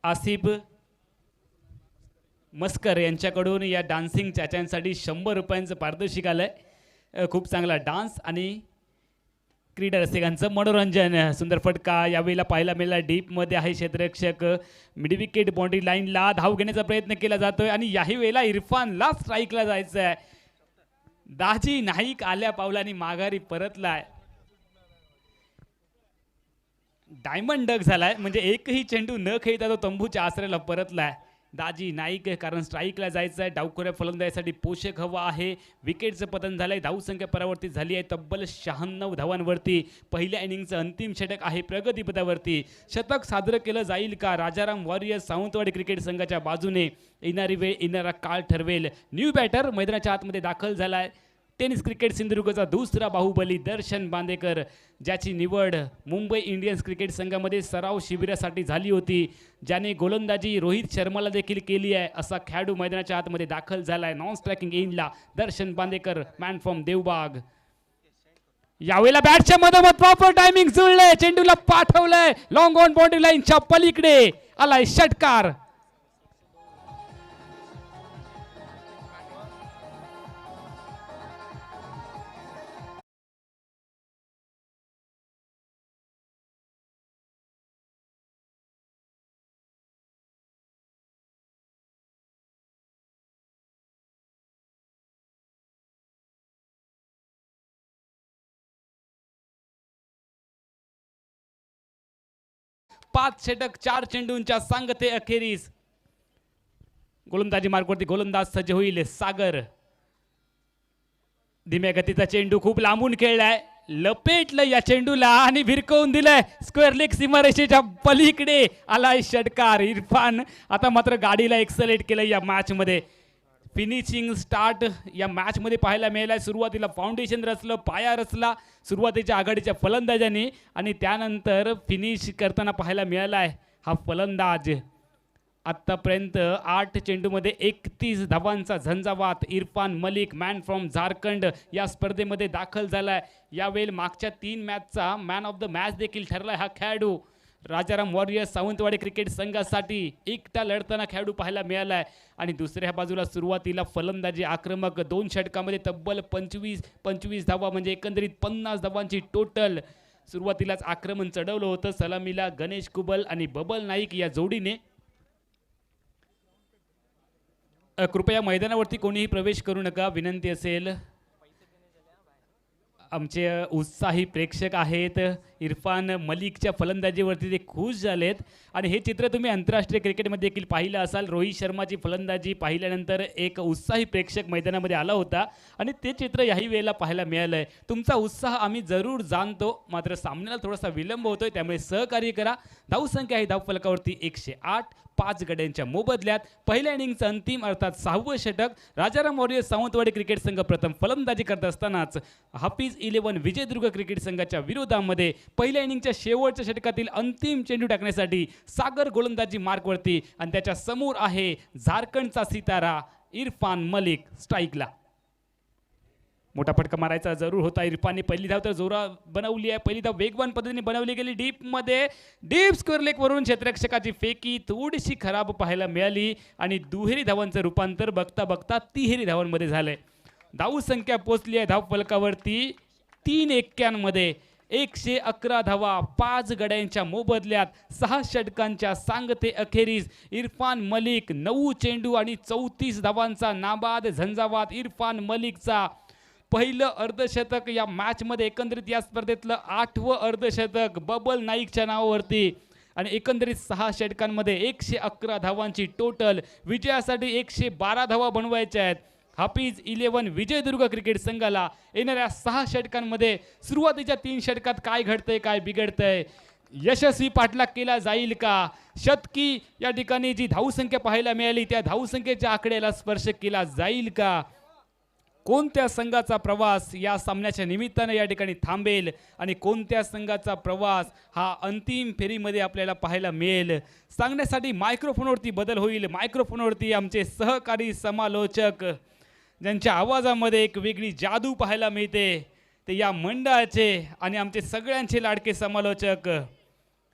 [SPEAKER 2] आसिफ मस्कर यांच्याकडून या डान्सिंग चाच्यांसाठी 100 रुपयांचं पारितोषिक आलंय. खूप चांगला डान्स आणि क्रीडा रसिकांचं मनोरंजन. सुंदर फटका यावेळेला पाहायला मिळाला. डीपमध्ये आहे क्षेत्ररक्षक. मिड विकेट बाउंड्री लाईनला धाव घेण्याचा प्रयत्न केला जातोय आणि याही वेळेला इरफानला स्ट्राईकला जायचं आहे. दाजी नाईक आल्या पावलांनी माघारी परतलाय. डायमंड डक झालाय म्हणजे एकही चेंडू न खेळता तो तंबूच्या आसऱ्याला परतलाय दाजी नाईक. कारण स्ट्राईकला जायचं आहे. डावखोऱ्या फलंदाजासाठी पोषक हवा आहे. विकेटचं पतन झालंय. धावसंख्या परावर्तित झाली आहे तब्बल 96 धावांवरती. पहिल्या इनिंगचं अंतिम षटक आहे प्रगतीपथावरती. शतक साजरं केलं जाईल का? राजाराम वॉरियर्स सावंतवाडी क्रिकेट संघाच्या बाजूने येणारी वेळ येणारा काळ ठरवेल. न्यू बॅटर मैदानाच्या आतमध्ये दाखल झालाय. टेनिस क्रिकेट सिंधुदुर्गचा दुसरा बाहुबली दर्शन बांदेकर, ज्याची निवड मुंबई इंडियन्स क्रिकेट संघामध्ये सराव शिबिरासाठी झाली होती, ज्याने गोलंदाजी रोहित शर्माला देखील केली आहे, असा खेळाडू मैदानाच्या आतमध्ये दाखल झाला आहे. नॉन स्ट्रायकिंग एंडला दर्शन बांदेकर, मॅन फ्रॉम देवबाग. यावेळेला बॅटच्या मधोमध प्रॉपर टायमिंग जुळलंय. चेंडूला पाठवलंय लॉंग ऑन बाउंड्री लाईनच्या पलीकडे. आलाय षटकार. पाच षटक 4 चेंडूंच्या सांगते अखेरीस. गोलंदाजी मार्गवरती गोलंदाज सज्ज होईल. सागर धीम्या गतीचा चेंडू खूप लांबून खेळलाय. लपेटलं या चेंडूला आणि भिरकवून दिलंय स्क्वेअर लेग सीमारेषेच्या पलीकडे. आलाय षटकार. इरफान आता मात्र गाडीला एक्सलेट केलं या मॅच मध्ये. फिनिशिंग स्टार्ट या मॅचमध्ये पाहायला मिळाला. सुरुवातीला फाउंडेशन रचलं, पाया रचला सुरुवातीच्या आघाडीच्या फलंदाजांनी आणि त्यानंतर फिनिश करताना पाहायला मिळाला आहे हा फलंदाज. आत्तापर्यंत 8 चेंडूमध्ये 31 धावांचा झंझावात. इरफान मलिक मॅन फ्रॉम झारखंड या स्पर्धेमध्ये दाखल झाला आहे. यावेळी मागच्या 3 मॅचचा मॅन ऑफ द मॅच देखील ठरला हा खेळाडू. राजाराम वॉरियर्स सावंतवाडी क्रिकेट संघासाठी एकटा लढताना खेळाडू पाहायला मिळाला आहे. आणि दुसऱ्या बाजूला सुरुवातीला फलंदाजी आक्रमक 2 षटकामध्ये तब्बल 25 धावा म्हणजे एकंदरीत 50 धावांची टोटल. सुरुवातीलाच आक्रमण चढवलं होतं सलामीला गणेश कुबल आणि बबल नाईक या जोडीने. कृपया मैदानावरती कोणीही प्रवेश करू नका, विनंती असेल. आमचे उत्साही प्रेक्षक आहेत. इरफान मलिकच्या फलंदाजीवरती ते खुश झालेत आणि हे चित्र तुम्ही आंतरराष्ट्रीय क्रिकेटमध्ये देखील पाहिलं असाल. रोहित शर्माची फलंदाजी पाहिल्यानंतर एक उत्साही प्रेक्षक मैदानामध्ये आला होता आणि ते चित्र याही वेळेला पाहायला मिळालं आहे. तुमचा उत्साह आम्ही जरूर जाणतो, मात्र सामन्याला थोडासा विलंब होतोय, त्यामुळे सहकार्य करा. धावसंख्या आहे धावफलकावरती 108. 5 गड्यांच्या मोबदल्यात पहिल्या इनिंगचं अंतिम अर्थात 6वं षटक. राजाराम वॉरियर्स सावंतवाडी क्रिकेट संघ प्रथम फलंदाजी करत असतानाच हाफिज 11 विजयदुर्ग क्रिकेट संघाच्या विरोधामध्ये पहिल्या इनिंगच्या शेवटच्या षटकातील अंतिम चेंडू टाकण्यासाठी सागर गोलंदाजी मार्कवरती आणि त्याच्या समोर आहे झारखंडचा सितारा इरफान मलिक स्ट्राईकला. मोठा फटका मारायचा जरूर होता. इरफानने पहिली धाव तर जोरा बनवली आहे. पहिली धाव वेगवान पद्धतीने बनवली गेली. डीप स्क्वेअर लेगवरून क्षेत्ररक्षकाची फेकी थोडीशी खराब पाहायला मिळाली आणि दुहेरी धावांचं रूपांतर बघता बघता तिहेरी धावांमध्ये झालंय. धाव संख्या पोहोचली आहे धाव फलकावरती 3 एक्क्यांमध्ये 111 धावा. 5 गड्यांच्या मोबदल्यात 6 षटकांच्या सांगते अखेरीस इरफान मलिक 9 चेंडू आणि 34 धावांचा नाबाद झंझावात. इरफान मलिकचा पहिलं अर्धशतक या मॅचमध्ये, एकंदरीत या स्पर्धेतलं 8वं अर्धशतक बबल नाईकच्या नावावरती आणि एकंदरीत 6 षटकांमध्ये 111 धावांची टोटल. विजयासाठी 112 धावा बनवायच्या आहेत हाफिज 11 विजयदुर्ग क्रिकेट संघाला. येणाऱ्या 6 षटकांमध्ये सुरुवातीच्या 3 षटकात काय घडतंय काय बिघडतंय, यशस्वी पाठलाग केला जाईल का, शतकी या ठिकाणी जी धावसंख्या पाहायला मिळाली त्या धावसंख्येच्या आकड्याला स्पर्श केला जाईल का, कोणत्या संघाचा प्रवास या सामन्याच्या निमित्तानं या ठिकाणी थांबेल आणि कोणत्या संघाचा प्रवास हा अंतिम फेरीमध्ये आपल्याला पाहायला मिळेल सांगण्यासाठी मायक्रोफोनवरती बदल होईल. मायक्रोफोनवरती आमचे सहकारी समालोचक ज्यांच्या आवाजामध्ये एक वेगळी जादू पाहायला मिळते ते या मंडळाचे आणि आमचे सगळ्यांचे लाडके समालोचक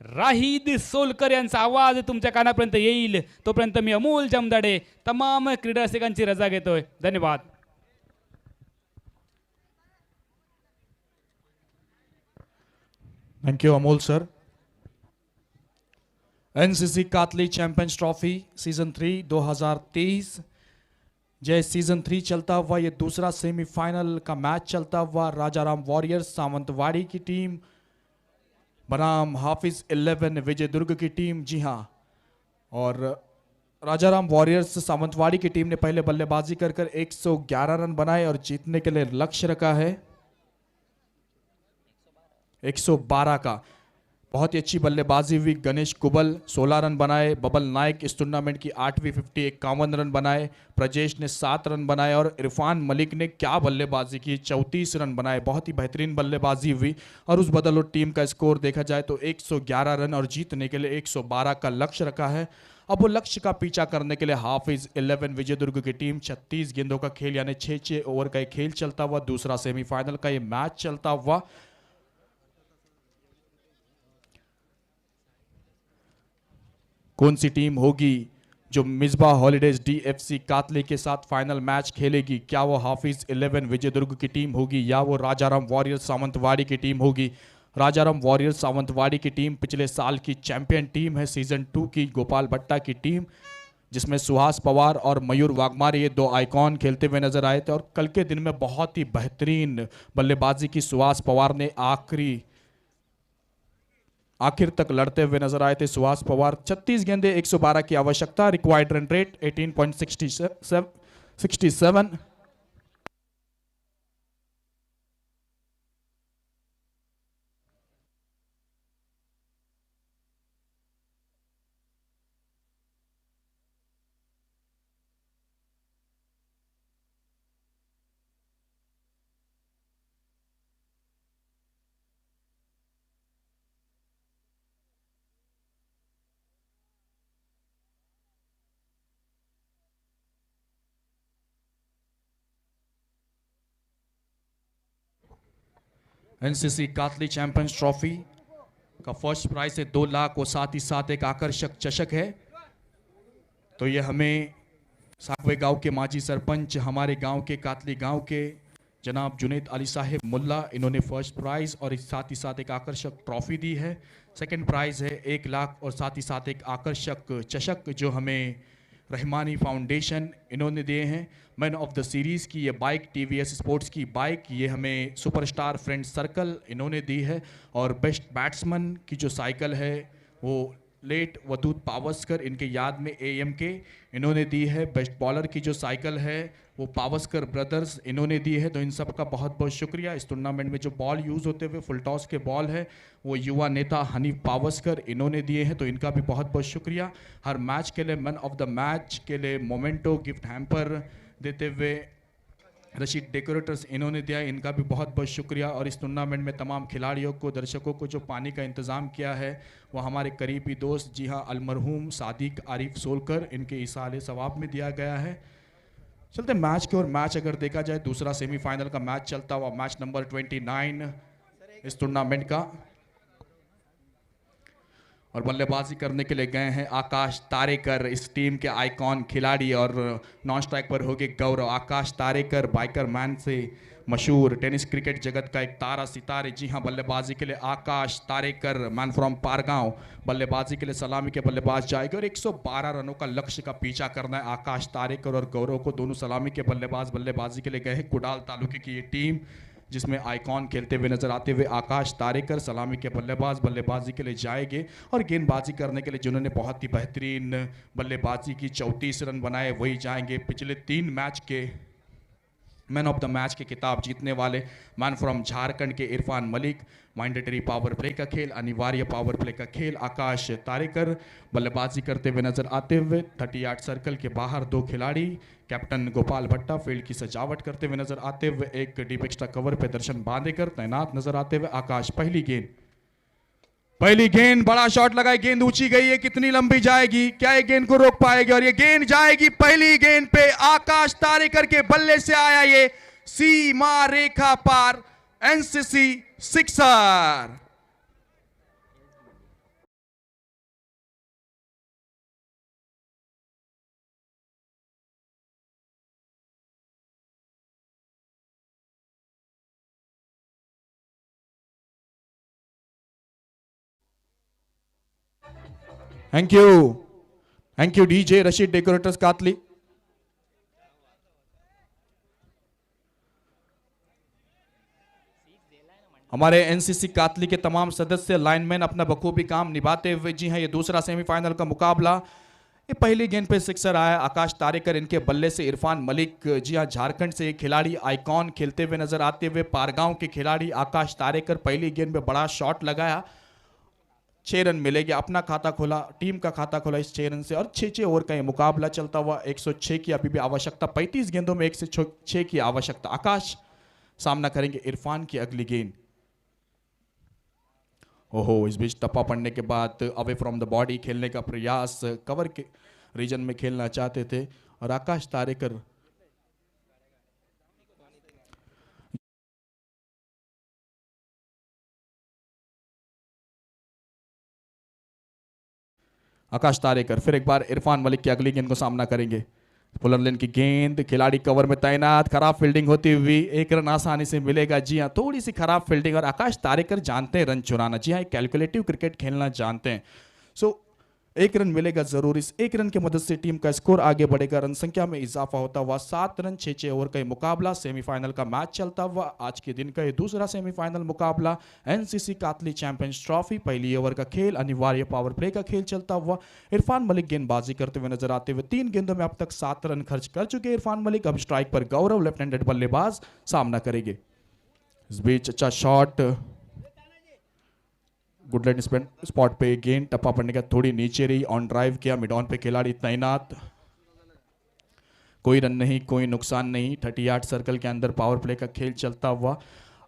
[SPEAKER 2] राहिद सोलकर यांचा आवाज तुमच्या कानापर्यंत येईल. तोपर्यंत मी अमोल जमदाडे तमाम क्रीडा रसिकांची रजा घेतोय. धन्यवाद.
[SPEAKER 4] Thank you, Amol sir. NCC Katli champions trophy season 3 2023 जय सीजन 3 चलता हुआ ये दूसरा सेमीफाइनल का मैच चलता हुआ. राजाराम वॉरियर्स सावंतवाड़ी की टीम बनाम हाफिज 11 विजयदुर्ग की टीम. जी हाँ, और राजाराम वॉरियर्स सावंतवाड़ी की टीम ने पहले बल्लेबाजी कर 111 रन बनाए और जीतने के लिए लक्ष्य रखा है 112 का. बहुत ही अच्छी बल्लेबाजी हुई. गणेश कुबल 16 रन बनाए. बबल नाइक इस टूर्नामेंट की 8वीं 50 51 रन बनाए. प्रजेश ने 7 रन बनाए और इरफान मलिक ने क्या बल्लेबाजी की 34 रन बनाए. बहुत ही बेहतरीन बल्लेबाजी हुई और उस बदौलत टीम का स्कोर देखा जाए तो 111 रन और जीतने के लिए 112 का लक्ष्य रखा है. अब वो लक्ष्य का पीछा करने के लिए हाफिज 11 विजयदुर्ग की टीम 36 गेंदों का खेल यानी 6 ओवर का एक खेल चलता हुआ दूसरा सेमीफाइनल का ये मैच चलता हुआ. कौन सी टीम होगी जो मिसबा हॉलीडेज डीएफसी कातले के साथ फाइनल मैच खेलेगी? क्या वो हाफिज 11 विजयदुर्ग की टीम होगी या वो राजाराम वॉरियर्स सावंतवाड़ी की टीम होगी? राजाराम वॉरियर्स सावंतवाड़ी की टीम पिछले साल की चैंपियन टीम है सीजन 2 की, गोपाल भट्टा की टीम, जिसमें सुहास पवार और मयूर वाघमारे ये 2 आइकॉन खेलते हुए नजर आए थे. और कल के दिन में बहुत ही बेहतरीन बल्लेबाजी की सुहास पवार ने आखिर तक लड़ते हुए नजर आए थे. सुहास पवार 36 गेंदे 112 की आवश्यकता. Required run rate 18.67. NCC Katli champions trophy का फर्स्ट प्राइज है 2 लाख और साथ ही साथ एक आकर्षक चषक है। तो ये हमें साकवे गांव के माजी सरपंच, हमारे गांव के कातली गांव के जनाब जुनेद अली साहिब मुल्ला, इन्होंने फर्स्ट प्राइज और साथ ही साथ एक आकर्षक ट्रॉफी दी है। सेकंड प्राइज है 1 लाख और साथ ही साथ एक आकर्षक चषक जो हमें रहमानी फाउंडेशन इन्होंने दिए हैं। मैन ऑफ द सीरीज़ की ये बाइक, टीवीएस स्पोर्ट्स की बाइक, ये हमें सुपरस्टार फ्रेंड सर्कल इन्होंने दी है। और बेस्ट बैट्समैन की जो साइकिल है वो लेट वदूद पावस्कर, इनके याद में एएम के इन्होंने दी है। बेस्ट बॉलर की जो साइकिल है वो पावस्कर ब्रदर्स इन्होंने दी है। तो इन सब का बहुत बहुत शुक्रिया। इस टूर्नामेंट में जो बॉल यूज़ होते हुए फुल टॉस के बॉल है वो युवा नेता हनीफ पावस्कर इन्होंने दिए हैं, तो इनका भी बहुत बहुत शुक्रिया। हर मैच के लिए मैन ऑफ द मैच के लिए मोमेंटो गिफ्ट हैम्पर देते हुए रशीद डेकोरेटर्स इन्होंने दिया, इनका भी बहुत बहुत शुक्रिया। और इस टूर्नामेंट में तमाम खिलाड़ियों को, दर्शकों को जो पानी का इंतज़ाम किया है वो हमारे करीबी दोस्त, जी हाँ, अलमरहूम सादिक आरिफ सोलकर, इनके इसाले सवाब में दिया गया है। चलते मैच की ओर। मैच अगर देखा जाए, दूसरा सेमीफाइनल का मैच चलता हुआ, मैच नंबर 29 इस टूर्नामेंट का। और बल्लेबाजी करने के लिए गए हैं आकाश तारेकर, इस टीम के आइकॉन खिलाड़ी। और नॉन स्ट्राइक पर होंगे गौरव। आकाश तारेकर बाइकर मैन से मशहूर टेनिस क्रिकेट जगत का एक तारा सितारे। जी हाँ, बल्लेबाजी के लिए आकाश तारेकर, मैन फ्रॉम पारगांव, बल्लेबाजी के लिए सलामी के बल्लेबाज जाएंगे। और 112 रनों का लक्ष्य का पीछा करना है आकाश तारेकर और गौरव को। दोनों सलामी के बल्लेबाज बल्लेबाजी के लिए गए हैं। कुडाल तालुके की ये टीम जिसमें आइकॉन खेलते हुए नजर आते हुए आकाश तारेकर, सलामी के बल्लेबाज बल्लेबाजी के लिए जाएंगे। और गेंदबाजी करने के लिए जिन्होंने बहुत ही बेहतरीन बल्लेबाजी की, 34 रन बनाए, वही जाएंगे। पिछले 3 मैच के मैन ऑफ द मैच के खिताब जीतने वाले मैन फ्रॉम झारखंड के Irfan Malik. Mandatory power play का खेल, अनिवार्य पावर प्ले का खेल, आकाश तारेकर बल्लेबाजी करते हुए नजर आते हुए। 38 सर्कल के बाहर 2 खिलाड़ी, कैप्टन गोपाल भट्टा फील्ड की सजावट करते हुए नजर आते हुए। एक डीप एक्स्ट्रा कवर पे दर्शन बांधेकर तैनात नजर आते हुए। आकाश पहली गेंद बड़ा शॉट लगाई, गेंद ऊंची गई है, कितनी लंबी जाएगी, क्या ये गेंद को रोक पाएगी? और ये गेंद जाएगी पहली गेंद पे आकाश तारेकर के बल्ले से आया ये सीमा रेखा पार, NCC sixer. Thank you DJ Rashid decorators Katli. हमारे एनसीसी कातली के तमाम सदस्य लाइनमैन अपना बखूबी काम निभाते हुए। जी हाँ, ये दूसरा सेमीफाइनल का मुकाबला। ये पहली गेंद पे सिक्सर आया आकाश तारेकर, इनके बल्ले से इरफान मलिक। जी हाँ, झारखंड से एक खिलाड़ी आइकॉन खेलते हुए नजर आते हुए। पारगांव के खिलाड़ी आकाश तारेकर पहली गेंद पे बड़ा शॉट लगाया, 6 रन मिलेगी। अपना खाता खोला, टीम का खाता खोला इस 6 रन से। और 6 ओवर का ये मुकाबला चलता हुआ, 106 की अभी भी आवश्यकता, 35 गेंदों में 106 की आवश्यकता। आकाश सामना करेंगे इरफान की अगली गेंद। ओहो, इस बीच टप्पा पड़ने के बाद अवे फ्रॉम द बॉडी खेलने का प्रयास, कवर के रीजन में खेलना चाहते थे। और आकाश तारेकर फिर एक बार इरफान मलिक की अगली गेंद को सामना करेंगे। पुलर लेन की गेंद, खिलाड़ी कवर में तैनात, खराब फील्डिंग होती हुई 1 रन आसानी से मिलेगा। जी हाँ, थोड़ी सी खराब फील्डिंग। और आकाश तारेकर जानते हैं रन चुराना। जी हाँ, कैलकुलेटिव क्रिकेट खेलना जानते हैं। सो 1 रन मिलेगा जरूर। इस 1 रन की मदद से टीम का स्कोर आगे बढ़ेगा, रन संख्या में इजाफा होता हुआ। 7 रन 6 ओवर का ये मुकाबला, सेमीफाइनल का मैच चलता हुआ। आज के दिन का ये दूसरा सेमीफाइनल मुकाबला, एनसीसी कातली चैंपियंस ट्रॉफी, पहली ओवर का खेल, अनिवार्य पावर प्ले का खेल चलता हुआ। इरफान मलिक गेंदबाजी करते हुए नजर आते हुए। 3 गेंदों में अब तक 7 रन खर्च कर चुके इरफान मलिक। अब स्ट्राइक पर गौरव, लेफ्ट हैंडेड बल्लेबाज, सामना करेंगे। इस बीच अच्छा शॉट, गुडलैंड स्पॉट पे गेंद टप्पा पड़ने का थोड़ी नीचे रही, ऑन ड्राइव किया, मिड ऑन पे खिलाड़ी तैनात, कोई रन नहीं, कोई नुकसान नहीं। 38 सर्कल के अंदर पावर प्ले का खेल चलता हुआ।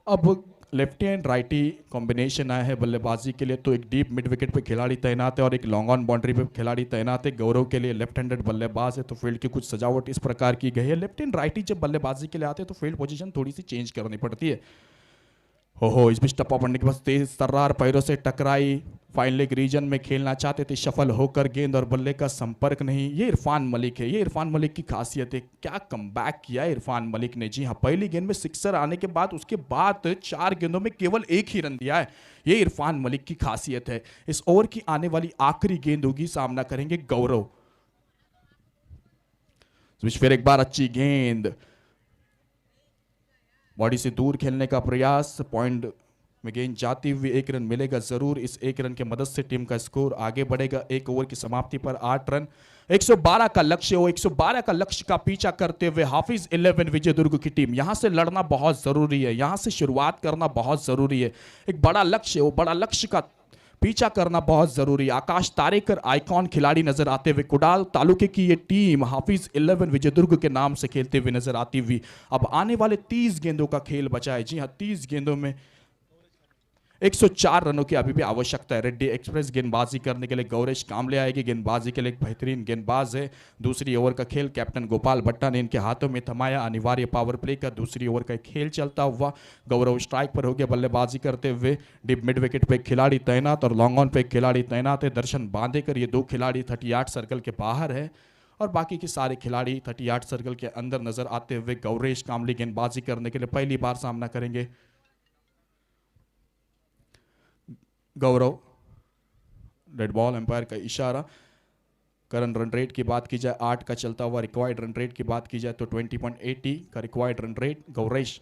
[SPEAKER 4] अब लेफ्टी एंड राइटी कॉम्बिनेशन आया है बल्लेबाजी के लिए। तो एक डीप मिड विकेट पे खिलाड़ी तैनात है और एक लॉन्ग ऑन बाउंड्री पे खिलाड़ी तैनात है। गौरव के लिए लेफ्ट हैंडेड बल्लेबाज है, तो फील्ड की कुछ सजावट इस प्रकार की गई है। लेफ्ट एंड राइटी जब बल्लेबाजी के लिए आते हैं तो फील्ड पोजीशन थोड़ी सी चेंज करनी पड़ती है। ओहो, इस बीच टप्पा पड़ने के बाद तेज तर्रार पैरों से टकराई, फाइन लेग रीजन में खेलना चाहते थे, सफल होकर गेंद और बल्ले का संपर्क नहीं। ये इरफान मलिक है, ये इरफान मलिक की खासियत है। क्या कमबैक किया है इरफान मलिक ने। जी हाँ, पहली गेंद में सिक्सर आने के बाद उसके बाद 4 गेंदों में केवल 1 ही रन दिया है। ये इरफान मलिक की खासियत है। इस ओवर की आने वाली आखिरी गेंद होगी, सामना करेंगे गौरव। फिर एक बार अच्छी गेंद, बॉडी से दूर खेलने का प्रयास, पॉइंट में गेंद जाती हुई 1 रन मिलेगा जरूर। इस 1 रन की मदद से टीम का स्कोर आगे बढ़ेगा। 1 ओवर की समाप्ति पर 8 रन। 112 का लक्ष्य हो, 112 का लक्ष्य का पीछा करते हुए हाफिज 11 विजय दुर्ग की टीम, यहां से लड़ना बहुत जरूरी है, यहां से शुरुआत करना बहुत जरूरी है। एक बड़ा लक्ष्य हो, बड़ा लक्ष्य का पीछा करना बहुत जरूरी है। आकाश तारेकर आइकॉन खिलाड़ी नजर आते हुए, कुडाल तालुके की ये टीम हाफिज 11 विजय दुर्ग के नाम से खेलते हुए नजर आती हुई। अब आने वाले 30 गेंदों का खेल बचा है। जी हाँ, 30 गेंदों में 104 रनों की अभी भी आवश्यकता है। रेड्डी एक्सप्रेस गेंदबाजी करने के लिए गौरेश कामले आएगी। गेंदबाजी के लिए एक बेहतरीन गेंदबाज है। दूसरी ओवर का खेल कैप्टन गोपाल भट्टा ने इनके हाथों में थमाया। अनिवार्य पावर प्ले का दूसरी ओवर का खेल चलता हुआ। गौरव स्ट्राइक पर हो गया बल्लेबाजी करते हुए। डीप मिड विकेट पे खिलाड़ी तैनात और लॉन्ग ऑन पे खिलाड़ी तैनात है। दर्शन बांधेकर, ये 2 खिलाड़ी 38 सर्कल के बाहर है और बाकी के सारे खिलाड़ी 38 सर्कल के अंदर नजर आते हुए। गौरेश कामले गेंदबाजी करने के लिए पहली बार सामना करेंगे। गौरव, रेड बॉल, एम्पायर का इशारा। करंट रन रेट की बात की जाए 8 का चलता हुआ, रिक्वायर्ड रन रेट की बात की जाए तो 20.80 का required run rate. Gauresh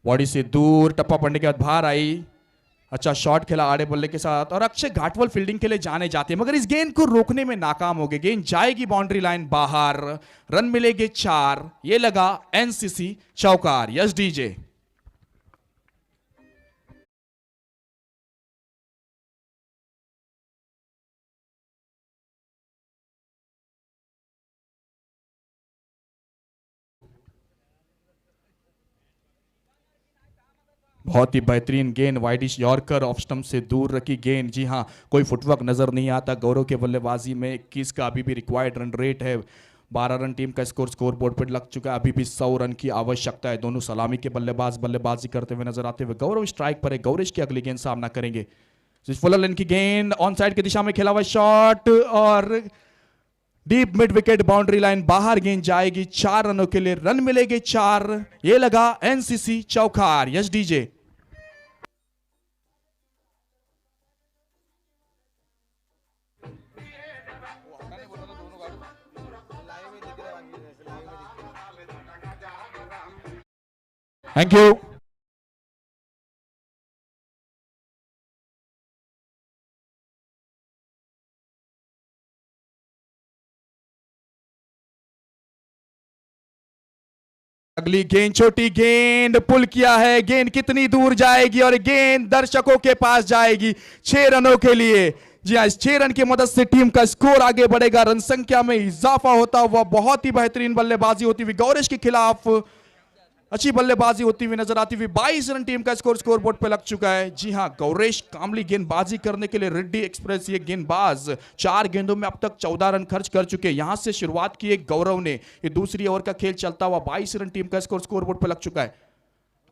[SPEAKER 4] body से दूर, टप्पा पड़ने के बाद बाहर आई। अच्छा शॉट खेला आड़े बल्ले के साथ और अक्षय घाटवल फील्डिंग के लिए जाने जाते हैं, मगर इस गेंद को रोकने में नाकाम हो गए। गेंद जाएगी बाउंड्री लाइन बाहर, रन मिलेंगे 4। ये लगा एनसीसी चौकार। Yes DJ. बहुत ही बेहतरीन गेंद, वाइडिश यॉर्कर, ऑफ स्टंप से दूर रखी गेंद। जी हाँ, कोई फुटवर्क नजर नहीं आता गौरव के बल्लेबाजी में। 21 का अभी भी रिक्वायर्ड रन रेट है। 12 रन टीम का स्कोर स्कोर बोर्ड पर लग चुका है। अभी भी 100 रन की आवश्यकता है। दोनों सलामी के बल्लेबाज बल्लेबाजी करते हुए नजर आते हुए। गौरव स्ट्राइक पर है। गौरेश की अगली गेंद सामना करेंगे। फुल लेंथ की गेंद, ऑन साइड की दिशा में खेला हुआ शॉट और deep mid wicket, boundary line बाहर। गेंद जाएगी 4 रनों के लिए, रन मिलेंगे 4। ये लगा एनसीसी चौकार। Yes DJ. Thank you. अगली गेंद, छोटी गेंद, पुल किया है। गेंद कितनी दूर जाएगी और गेंद दर्शकों के पास जाएगी 6 रनों के लिए। जी हाँ, इस 6 रन की मदद से टीम का स्कोर आगे बढ़ेगा। रन संख्या में इजाफा होता हुआ, बहुत ही बेहतरीन बल्लेबाजी होती हुई गौरेश के खिलाफ अच्छी बल्लेबाजी होती हुई नजर आती हुई। 22 रन टीम का स्कोर स्कोर बोर्ड पर लग चुका है। जी हां, गौरेश कामली गेंदबाजी करने के लिए रेड्डी एक्सप्रेस ये गेंदबाज 4 गेंदों में अब तक 14 रन खर्च कर चुके हैं। यहां से शुरुआत की है गौरव ने। ये दूसरी ओवर का खेल चलता हुआ, 22 रन टीम का स्कोर स्कोर बोर्ड पर लग चुका है।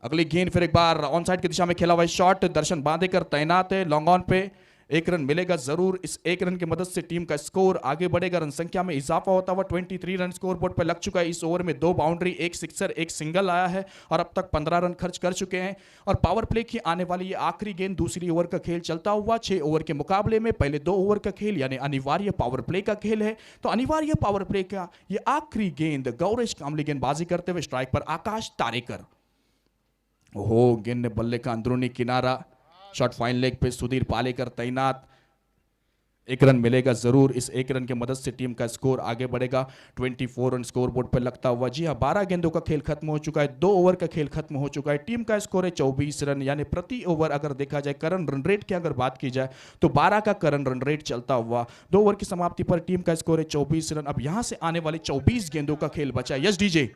[SPEAKER 4] अगली गेंद फिर एक बार ऑन साइड की दिशा में खेला हुआ शॉट, दर्शन बांधेकर तैनात है। लॉन्ग ऑन पे 1 रन मिलेगा जरूर। इस 1 रन की मदद से टीम का स्कोर आगे बढ़ेगा। रन संख्या में इजाफा होता हुआ 23 रन स्कोर बोर्ड पर लग चुका है। इस ओवर में 2 बाउंड्री, 1 सिक्सर, 1 सिंगल आया है और अब तक 15 रन खर्च कर चुके हैं। और पावर प्ले की आने वाली ये आखिरी गेंद, दूसरी ओवर का खेल चलता हुआ। 6 ओवर के मुकाबले में पहले 2 ओवर का खेल यानी अनिवार्य पावर प्ले का खेल है। तो अनिवार्य पावर प्ले का ये आखिरी गेंद, गौरेश कामली गेंदबाजी करते हुए। स्ट्राइक पर आकाश तारेकर। ओहो, गेंद ने बल्ले का अंदरूनी किनारा। शॉट फाइन लेग पे सुधीर पालेकर तैनात। 1 रन मिलेगा जरूर। इस 1 रन की मदद से टीम का स्कोर आगे बढ़ेगा। 24 रन स्कोर बोर्ड पर लगता हुआ। जी हां, 12 गेंदों का खेल खत्म हो चुका है। 2 ओवर का खेल खत्म हो चुका है। टीम का स्कोर है 24 रन, यानी प्रति ओवर अगर देखा जाए करंट रन रेट की अगर बात की जाए तो 12 का करंट रन रेट चलता हुआ। 2 ओवर की समाप्ति पर टीम का स्कोर है 24 रन। अब यहां से आने वाले 24 गेंदों का खेल बचा है। Yes DJ.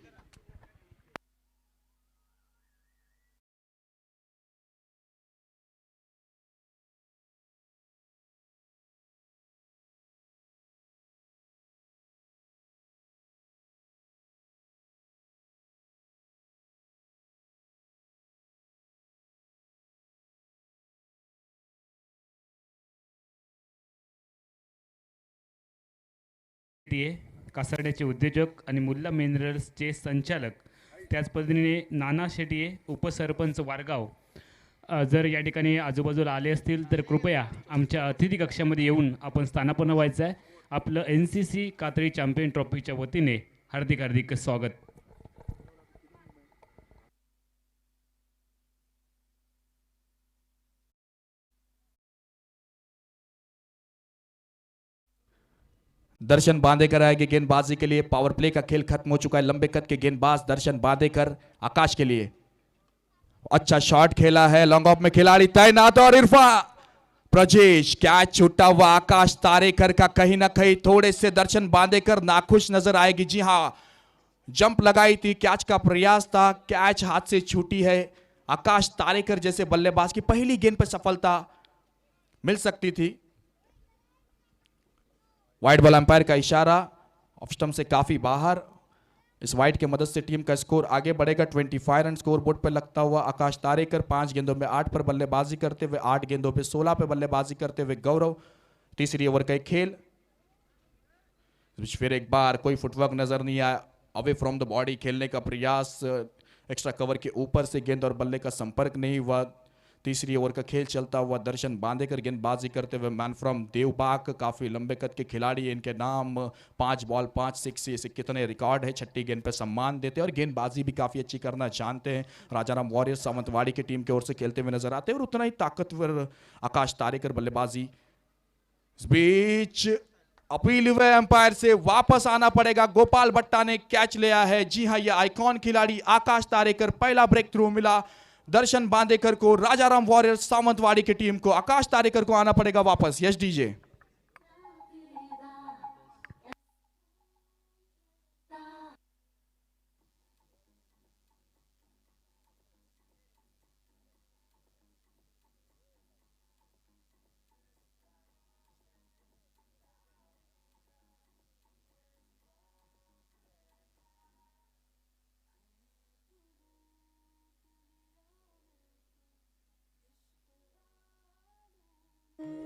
[SPEAKER 2] आहे कासारड्याचे उद्योजक आणि मुल्ला मिनरल्सचे संचालक, त्याच पद्धतीने नाना शेट्टी आहे उपसरपंच वारगाव. जर या ठिकाणी आजूबाजूला आले असतील तर कृपया आमच्या अतिथी कक्षामध्ये येऊन आपण स्थानापन्न व्हायचं आहे. आपलं NCC कातळी चॅम्पियन ट्रॉफीच्या वतीने हार्दिक हार्दिक स्वागत.
[SPEAKER 4] दर्शन बांदेकर आएंगे गेंदबाजी के लिए. पावर प्ले का खेल खत्म हो चुका है. लंबे कद के गेंदबाज दर्शन बांदेकर आकाश के लिए. अच्छा शॉट खेला है, लॉन्ग ऑफ में खिलाड़ी तैनात और इरफान प्रजेश कैच छूटा हुआ आकाश तारेकर का. कहीं ना कहीं थोड़े से दर्शन बांदेकर नाखुश नजर आएगी. जी हां, जंप लगाई थी, कैच का प्रयास था, कैच हाथ से छूटी है. आकाश तारेकर जैसे बल्लेबाज की पहली गेंद पर सफलता मिल सकती थी. वाइड बॉल अंपायर का इशारा, ऑफ स्टंप से काफी बाहर. इस वाइड की मदद से टीम का स्कोर आगे बढ़ेगा. 25 रन स्कोर बोर्ड पर लगता हुआ आकाश तारेकर 5 गेंदों में 8 पर बल्लेबाजी करते हुए, 8 गेंदों पे 16 पे बल्लेबाजी करते हुए गौरव. तीसरी ओवर का एक खेल. फिर एक बार कोई फुटवर्क नजर नहीं आया. अवे फ्रॉम द बॉडी खेलने का प्रयास, एक्स्ट्रा कवर के ऊपर से गेंद और बल्ले का संपर्क नहीं हुआ. तीसरी ओवर का खेल चलता हुआ दर्शन बांदेकर गेंदबाजी करते हुए. मैन फ्रॉम देवबाग, काफी लंबे कद के खिलाड़ी, इनके नाम 5 बॉल 5 सिक्स, ऐसे कितने रिकॉर्ड है. छठी गेंद पे सम्मान देते हैं और गेंदबाजी भी काफी अच्छी करना जानते हैं. राजाराम वॉरियर्स सावंतवाड़ी की टीम की ओर से खेलते हुए नजर आते हैं और उतना ही ताकतवर आकाश तारेकर बल्लेबाजी. इस बीच अपील हुए अंपायर से वापस आना पड़ेगा. गोपाल भट्टा ने कैच लिया है. जी हां, ये आइकॉन खिलाड़ी आकाश तारेकर, पहला ब्रेक थ्रू मिला दर्शन बांदेकर को. राजाराम वॉरियर्स सावंतवाड़ी की टीम को आकाश तारेकर को आना पड़ेगा वापस. Yes DJ.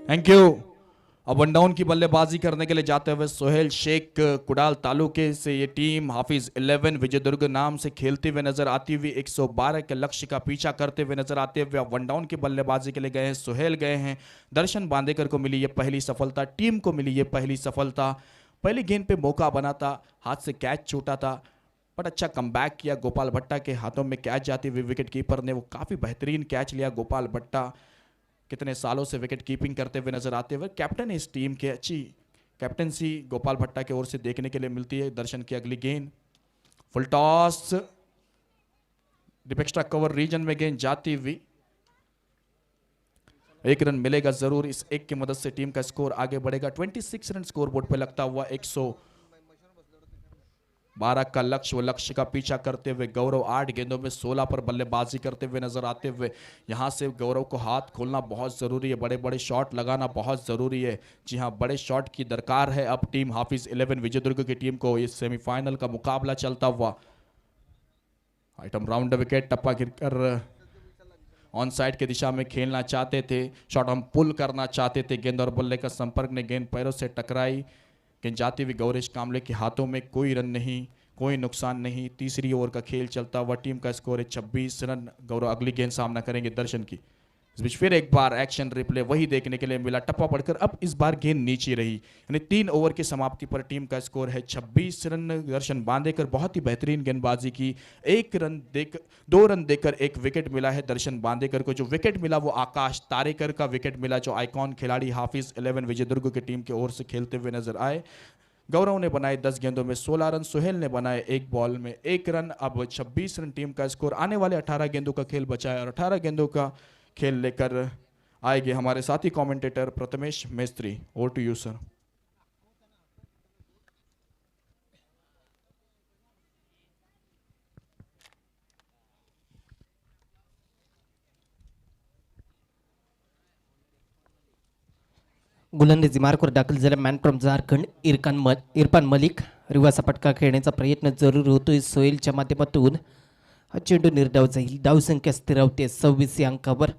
[SPEAKER 4] Thank you. अब वन डाउन की बल्लेबाजी करने के लिए जाते हुए सोहेल शेख कुडाल तालुके से ये टीम हाफिज 11 विजयदुर्ग नाम से खेलते हुए नजर आती हुई 112 के लक्ष्य का पीछा करते हुए नजर आते हुए अब वन डाउन की बल्लेबाजी के लिए गए हैं. सोहेल गए हैं. दर्शन बांदेकर को मिली ये पहली सफलता, टीम को मिली ये पहली सफलता. पहली गेंद पे मौका बना था, हाथ से कैच छूटा था, बट अच्छा कमबैक किया. गोपाल भट्टा के हाथों में कैच जाती हुई विकेट कीपर ने वो काफ़ी बेहतरीन कैच लिया. गोपाल भट्टा कितने सालों से विकेट कीपिंग करते हुए नजर आते हुए कैप्टन है इस टीम के. अच्छी कैप्टनसी गोपाल भट्टा की ओर से देखने के लिए मिलती है. दर्शन की अगली गेंद full toss, deep extra cover region में गेंद जाती हुई. 1 रन मिलेगा जरूर. इस एक की मदद से टीम का स्कोर आगे बढ़ेगा. 26 रन स्कोर बोर्ड पर लगता हुआ 112 का लक्ष्य, वो लक्ष्य का पीछा करते हुए गौरव 8 गेंदों में 16 पर बल्लेबाजी करते हुए नजर आते हुए. यहां से गौरव को हाथ खोलना बहुत ज़रूरी है, बड़े बड़े शॉट लगाना बहुत ज़रूरी है. जी हां, बड़े शॉट की दरकार है अब टीम हाफिज 11 विजयदुर्ग की टीम को. इस सेमीफाइनल का मुकाबला चलता हुआ. आइटम राउंड विकेट, टप्पा गिरकर ऑन साइड की दिशा में खेलना चाहते थे. शॉट हम पुल करना चाहते थे. गेंद और बल्ले का संपर्क ने गेंद पैरों से टकराई. गेंद जाती हुई गौरेश कामले के हाथों में. कोई रन नहीं, कोई नुकसान नहीं. तीसरी ओवर का खेल चलता हुआ. टीम का स्कोर है 26 रन. गौरव अगली गेंद सामना करेंगे दर्शन की. इस बीच फिर एक बार एक्शन रिप्ले वही देखने के लिए मिला, टप्पा पड़कर. अब इस बार गेंद नीचे रही, यानी 3 ओवर की समाप्ति पर टीम का स्कोर है 26 रन. दर्शन बांदेकर बहुत ही बेहतरीन गेंदबाजी की. 2 रन देकर एक विकेट मिला है दर्शन बांदेकर को. जो विकेट मिला वो आकाश तारेकर का विकेट मिला, जो आइकॉन खिलाड़ी हाफिज 11 विजयदुर्ग की टीम की ओर से खेलते हुए नजर आए. गौरव ने बनाए 10 गेंदों में 16 रन. सोहेल ने बनाए 1 बॉल में 1 रन. अब 26 रन टीम का स्कोर. आने वाले 18 गेंदों का खेल बचा है और 18 गेंदों का खेल लेकर आएंगे हमारे साथी commentator Prathamesh Mestri. Over to you sir.
[SPEAKER 1] गोलंदाजी मार्कवर दाखल झाल्या मॅन फ्रॉम झारखंड इरफान मलिक. रिवासा फटका खेळण्याचा प्रयत्न जरूर होतोय सोहेलच्या माध्यमातून. हा चेंडू निर्धाव जाईल. धावसंख्या स्थिरावते 26 अंकावर.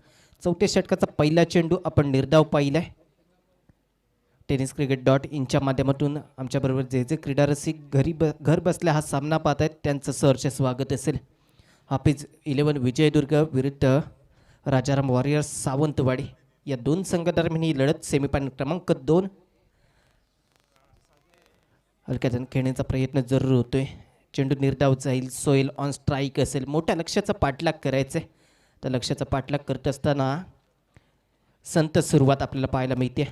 [SPEAKER 1] चौथ्या षटकाचा पहिला चेंडू आपण निर्धाव पाहिलाय. tenniscricket.inच्या माध्यमातून आमच्याबरोबर जे जे क्रीडा रसिक घर बसल्या हा सामना पाहत आहेत त्यांचं सहर्ष स्वागत असेल. हाफिज 11 विजयदुर्ग विरुद्ध राजाराम वॉरियर्स सावंतवाडी या दोन संघादरम्यान ही लढत सेमीफायनल क्रमांक 2 हलक्यातून खेळण्याचा प्रयत्न जरूर होतोय. चेंडू निर्धाव जाईल. सोईल ऑन स्ट्राईक असेल. मोठ्या लक्ष्याचा पाठलाग करायचा आहे. तर लक्ष्याचा पाठलाग करत असताना संत सुरुवात आपल्याला पाहायला मिळते.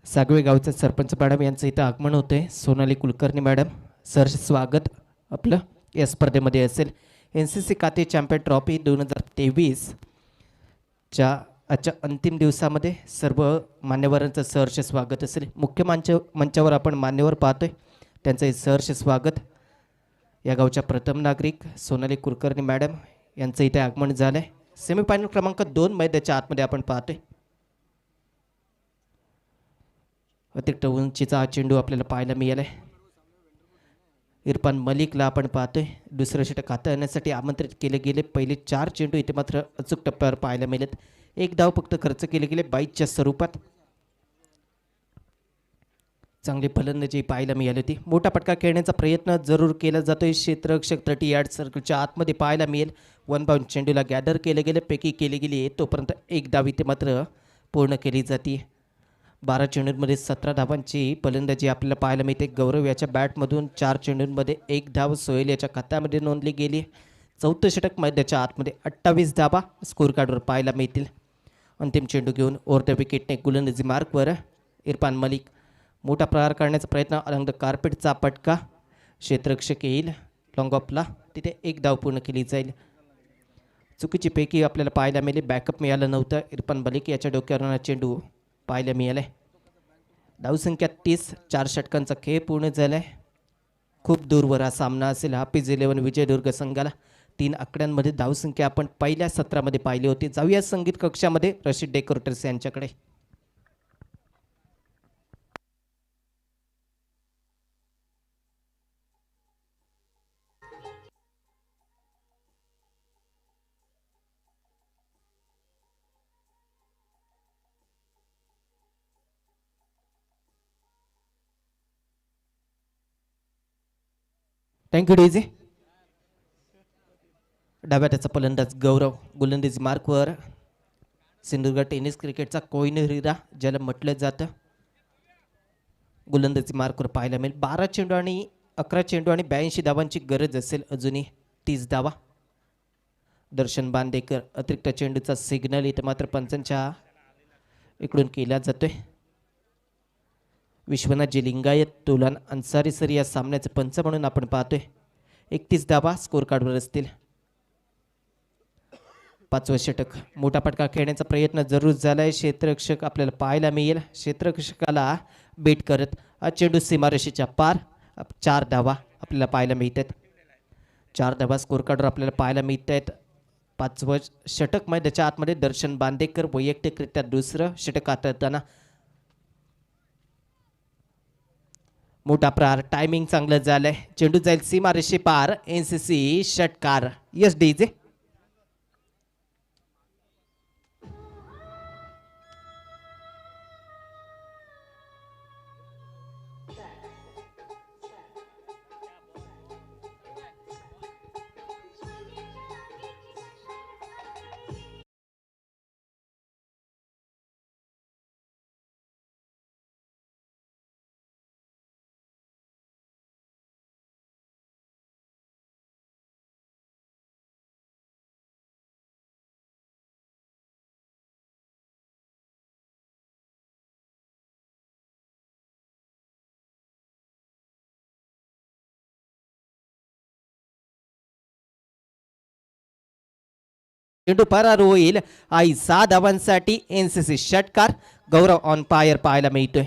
[SPEAKER 1] सागवे गावचे सरपंच मॅडम यांचं इथं आगमन होतंय. सोनाली कुलकर्णी मॅडम सहर्ष स्वागत आपलं या स्पर्धेमध्ये असेल. NCC खाते चॅम्पियन ट्रॉफी 2023 च्या आजच्या अंतिम दिवसामध्ये सर्व मान्यवरांचं सहर्ष स्वागत असेल. मुख्य मंचावर आपण मान्यवर पाहतोय त्यांचं सहर्ष स्वागत. या गावच्या प्रथम नागरिक सोनाली कुलकर्णी मॅडम यांचं इथे आगमन झालं आहे. सेमीफायनल क्रमांक 2 मैदानाच्या आतमध्ये आपण पाहतोय. अतिरिक्त उंचीचा हा चेंडू आपल्याला पाहायला मिळाला आहे. इरफान मलिकला आपण पाहतोय. दुसरं षटक हाताळण्यासाठी आमंत्रित केले गेले. पहिले 4 चेंडू इथे मात्र अचूक टप्प्यावर पाहायला मिळत. एक धाव फक्त खर्च केले गेले 22च्या स्वरूपात. चांगली फलंदाजी पाहायला मिळाली होती. मोठा फटका खेळण्याचा प्रयत्न जरूर केला जातोय. क्षेत्ररक्षक 30 यार्ड सर्कलच्या आतमध्ये पाहायला मिळेल. 1 बाउंड चेंडूला गॅदर केले गेले. पैकी केली गेली तोपर्यंत एक धाव इथे मात्र पूर्ण केली जाते. 12 चेंडूंमध्ये 17 धावांची फलंदाजी आपल्याला पाहायला मिळते. गौरव याच्या बॅटमधून 4 चेंडूंमध्ये 1 धाव सोहेल याच्या खात्यामध्ये नोंदली गेली. चौथं षटक मैदानाच्या आतमध्ये 28 धावा स्कोर कार्डवर पाहायला मिळतील. अंतिम चेंडू घेऊन ओव्हर द विकेटने गोलंदाजी मार्कवर इरफान मलिक. मोठा प्रहार करण्याचा प्रयत्न अलंग द कार्पेटचा फटका. क्षेत्ररक्षक येईल लॉंग ऑफला. तिथे एक धाव पूर्ण केली जाईल. चुकीची पैकी आपल्याला पाहायला मिळेल. बॅकअप मिळालं नव्हतं. इरफान मलिक याच्या डोक्यावरून चेंडू पाहायला मिळालंय. धावसंख्या 30. 4 षटकांचा खेळ पूर्ण झालाय. खूप दूरवर हा सामना असेल. हाफिज 11 विजयदुर्ग संघाला 3 आकड्यांमध्ये धावसंख्या आपण पहिल्या सत्रामध्ये पाहिली होती. जाऊया संगीत कक्षामध्ये रशीद डेकोरेटर्स यांच्याकडे. Thank you Daisy. डाव्या त्याचा फलंदाज गौरव. गोलंदाजी मार्कवर सिंधुदुर्ग टेनिस क्रिकेटचा कोहिनूर हिरा ज्याला म्हटलं जातं. गोलंदाजी मार्कवर पाहायला मिळेल. 12 चेंडू आणि 11 चेंडू आणि 82 धावांची गरज असेल. अजूनही 30 धावा. दर्शन बांदेकर अतिरिक्त चेंडूचा सिग्नल इथं मात्र पंचांच्या इकडून केला जातोय. विश्वनाथजी लिंगायत तुलान अन्सारी सर या सामन्याचे पंच म्हणून आपण पाहतोय. 31 धावा स्कोर कार्डवर असतील. 5वं षटक. मोठा फटका खेळण्याचा प्रयत्न जरूर झालाय. क्षेत्ररक्षक आपल्याला पाहायला मिळेल. क्षेत्ररक्षकाला बेट करत हा चेंडू सीमारेषेच्या पार. 4 धावा आपल्याला पाहायला मिळत आहेत. 4 धावा स्कोर कार्डवर आपल्याला पाहायला मिळत आहेत. 5वं षटक मैदानाच्या आतमध्ये दर्शन बांदेकर वैयक्तिकरित्या दुसरं षटक हाताळताना. मोठा प्रहार. टायमिंग चांगलं झालंय. चेंडू जाईल सीमारेषे पार. NCC षटकार. Yes DJ. चेंडू परार होईल. 6 धावांसाठी NCC षटकार. गौरव ऑन पायर पाहायला मिळतोय.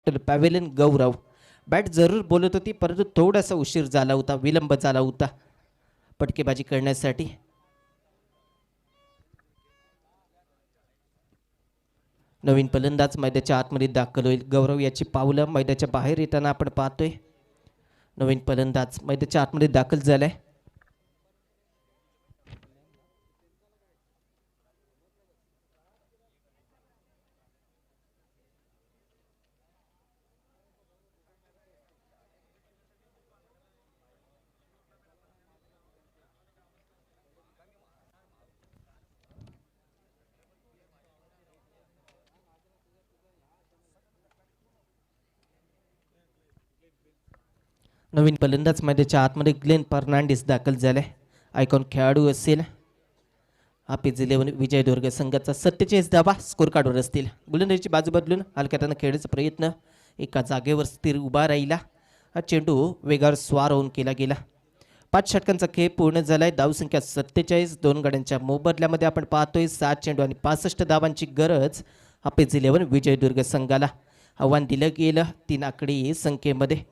[SPEAKER 1] पॅव्हेलियन गौरव. बॅट जरूर बोलत होती परंतु थोडासा उशीर झाला होता, विलंब झाला होता पटकेबाजी करण्यासाठी. नवीन फलंदाज मैदानाच्या आतमध्ये दाखल होईल. गौरव याची पावलं मैदानाच्या बाहेर येताना आपण पाहतोय. नवीन फलंदाज मैदानाच्या आतमध्ये दाखल झालाय. नवीन फलंदाज मैदानाच्या आतमध्ये ग्लेन फर्नांडिस दाखल झालाय. आयकॉन खेळाडू असेल. हाफिज 11 विजयदुर्ग संघाचा 47 धावा स्कोर कार्डवर असतील. गोलंदाजीची बाजू बदलून हलक्यानं खेळण्याचा प्रयत्न, एका जागेवर स्थिर उभा राहिला. हा चेंडू वेगावर स्वार होऊन केला गेला. 5 षटकांचा खेळ पूर्ण झालाय. धावसंख्या 47. 2 गड्यांच्या मोबदल्यामध्ये आपण पाहतोय 7 चेंडू आणि 65 धावांची गरज हाफिज 11 विजयदुर्ग संघाला. आव्हान दिलं गेलं 3 आकडी संख्येमध्ये.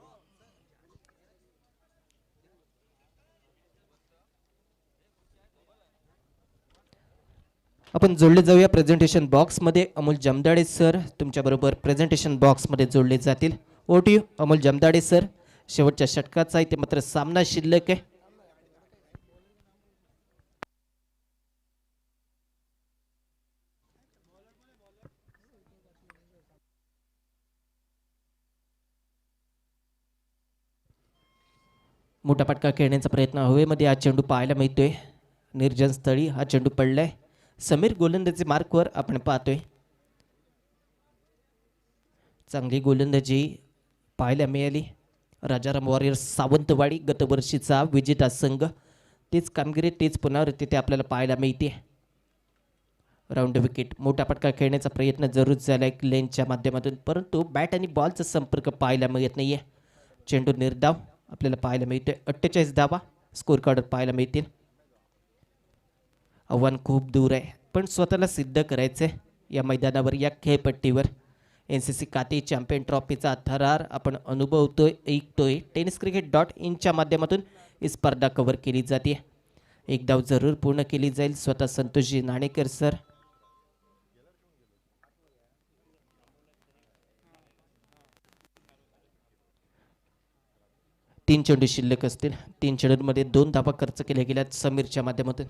[SPEAKER 1] आपण जोडले जाऊया प्रेझेंटेशन बॉक्समध्ये. अमोल जमदाडे सर तुमच्याबरोबर प्रेझेंटेशन बॉक्समध्ये जोडले जातील. ओटीयू अमोल जमदाडे सर. शेवटच्या षटकाचा इथे मात्र सामना शिल्लक आहे. मोठा फटका खेळण्याचा प्रयत्न हवेमध्ये हा चेंडू पाहायला मिळतोय. निर्जन स्थळी हा चेंडू पडलाय. समीर गोलंदाजी मार्कवर आपण पाहतोय. चांगली गोलंदाजी पाहायला मिळाली. राजाराम वॉरियर्स सावंतवाडी गतवर्षीचा विजेता संघ. तेच कामगिरी तेच पुनरावृत्ती ते आपल्याला पाहायला मिळते. Round wicket. मोठा फटका खेळण्याचा प्रयत्न जरूर झाला आहे लेनच्या माध्यमातून परंतु बॅट आणि बॉलचा संपर्क पाहायला मिळत नाहीये. चेंडू निर्धाव आपल्याला पाहायला मिळतोय. 48 धावा स्कोर कार्डवर पाहायला मिळतील. आव्हान खूप दूर आहे पण स्वतःला सिद्ध करायचं आहे या मैदानावर, या खेळपट्टीवर. NCC काते चॅम्पियन ट्रॉफीचा थरार आपण अनुभवतोय, ऐकतोय. tenniscricket.in माध्यमातून ही स्पर्धा कव्हर केली जाते. एक धाव जरूर पूर्ण केली जाईल. स्वतः संतोषजी नाणेकर सर. तीन चेंडू शिल्लक असतील. 3 चेंडूंमध्ये 2 धावा खर्च केल्या गेल्यात समीरच्या माध्यमातून.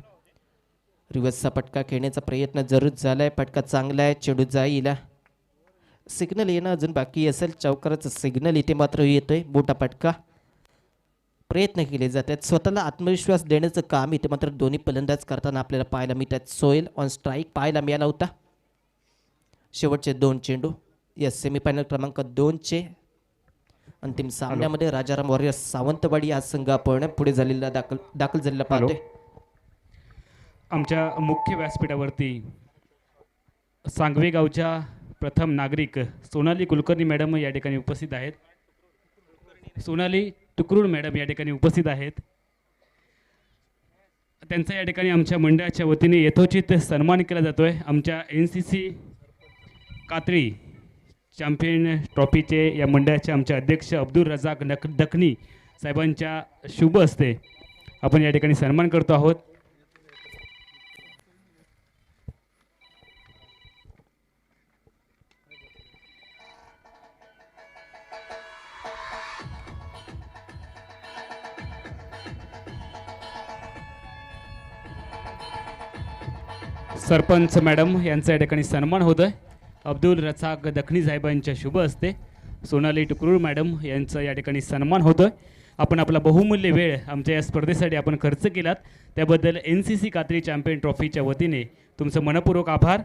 [SPEAKER 1] रिव्हर्सचा पटका खेळण्याचा प्रयत्न जरूर झालाय. पटका चांगला आहे. चेंडू जाईल. सिग्नल येणं अजून बाकी असेल. चौकाराचं सिग्नल इथे मात्र येतोय. मोठा पटका. प्रयत्न केले जातात. स्वतःला आत्मविश्वास देण्याचं काम इथे मात्र दोन्ही फलंदाज करताना आपल्याला पाहायला मिळतात. सोहेल ऑन स्ट्राईक पाहायला मिळाला होता. शेवटचे 2 चेंडू या सेमीफायनल क्रमांक 2चे अंतिम सामन्यामध्ये राजाराम वॉरियर्स सावंतवाडी हा संघ आपण पुढे झालेला दाखल झालेला पाहतोय.
[SPEAKER 2] आमच्या मुख्य व्यासपीठावरती सांगवे गावच्या प्रथम नागरिक सोनाली कुलकर्णी मॅडम या ठिकाणी उपस्थित आहेत. सोनाली तुकरूड मॅडम या ठिकाणी उपस्थित आहेत. त्यांचा या ठिकाणी आमच्या मंडळाच्या वतीने यथोचित सन्मान केला जातोय. आमच्या NCC कात्री चॅम्पियन ट्रॉफीचे या मंडळाचे आमचे अध्यक्ष अब्दुल रजाक दखनी साहेबांच्या शुभ हस्ते आपण या ठिकाणी सन्मान करतो आहोत. सरपंच मॅडम यांचा या ठिकाणी सन्मान होतोय. अब्दुल रजाक दखनी साहेबांच्या शुभ हस्ते सोनाली टुकरूड मॅडम यांचा या ठिकाणी सन्मान होतोय. आपण आपला बहुमूल्य वेळ आमच्या या स्पर्धेसाठी आपण खर्च केलात त्याबद्दल NCC कात्री चॅम्पियन ट्रॉफीच्या वतीने तुमचं मनपूर्वक आभार.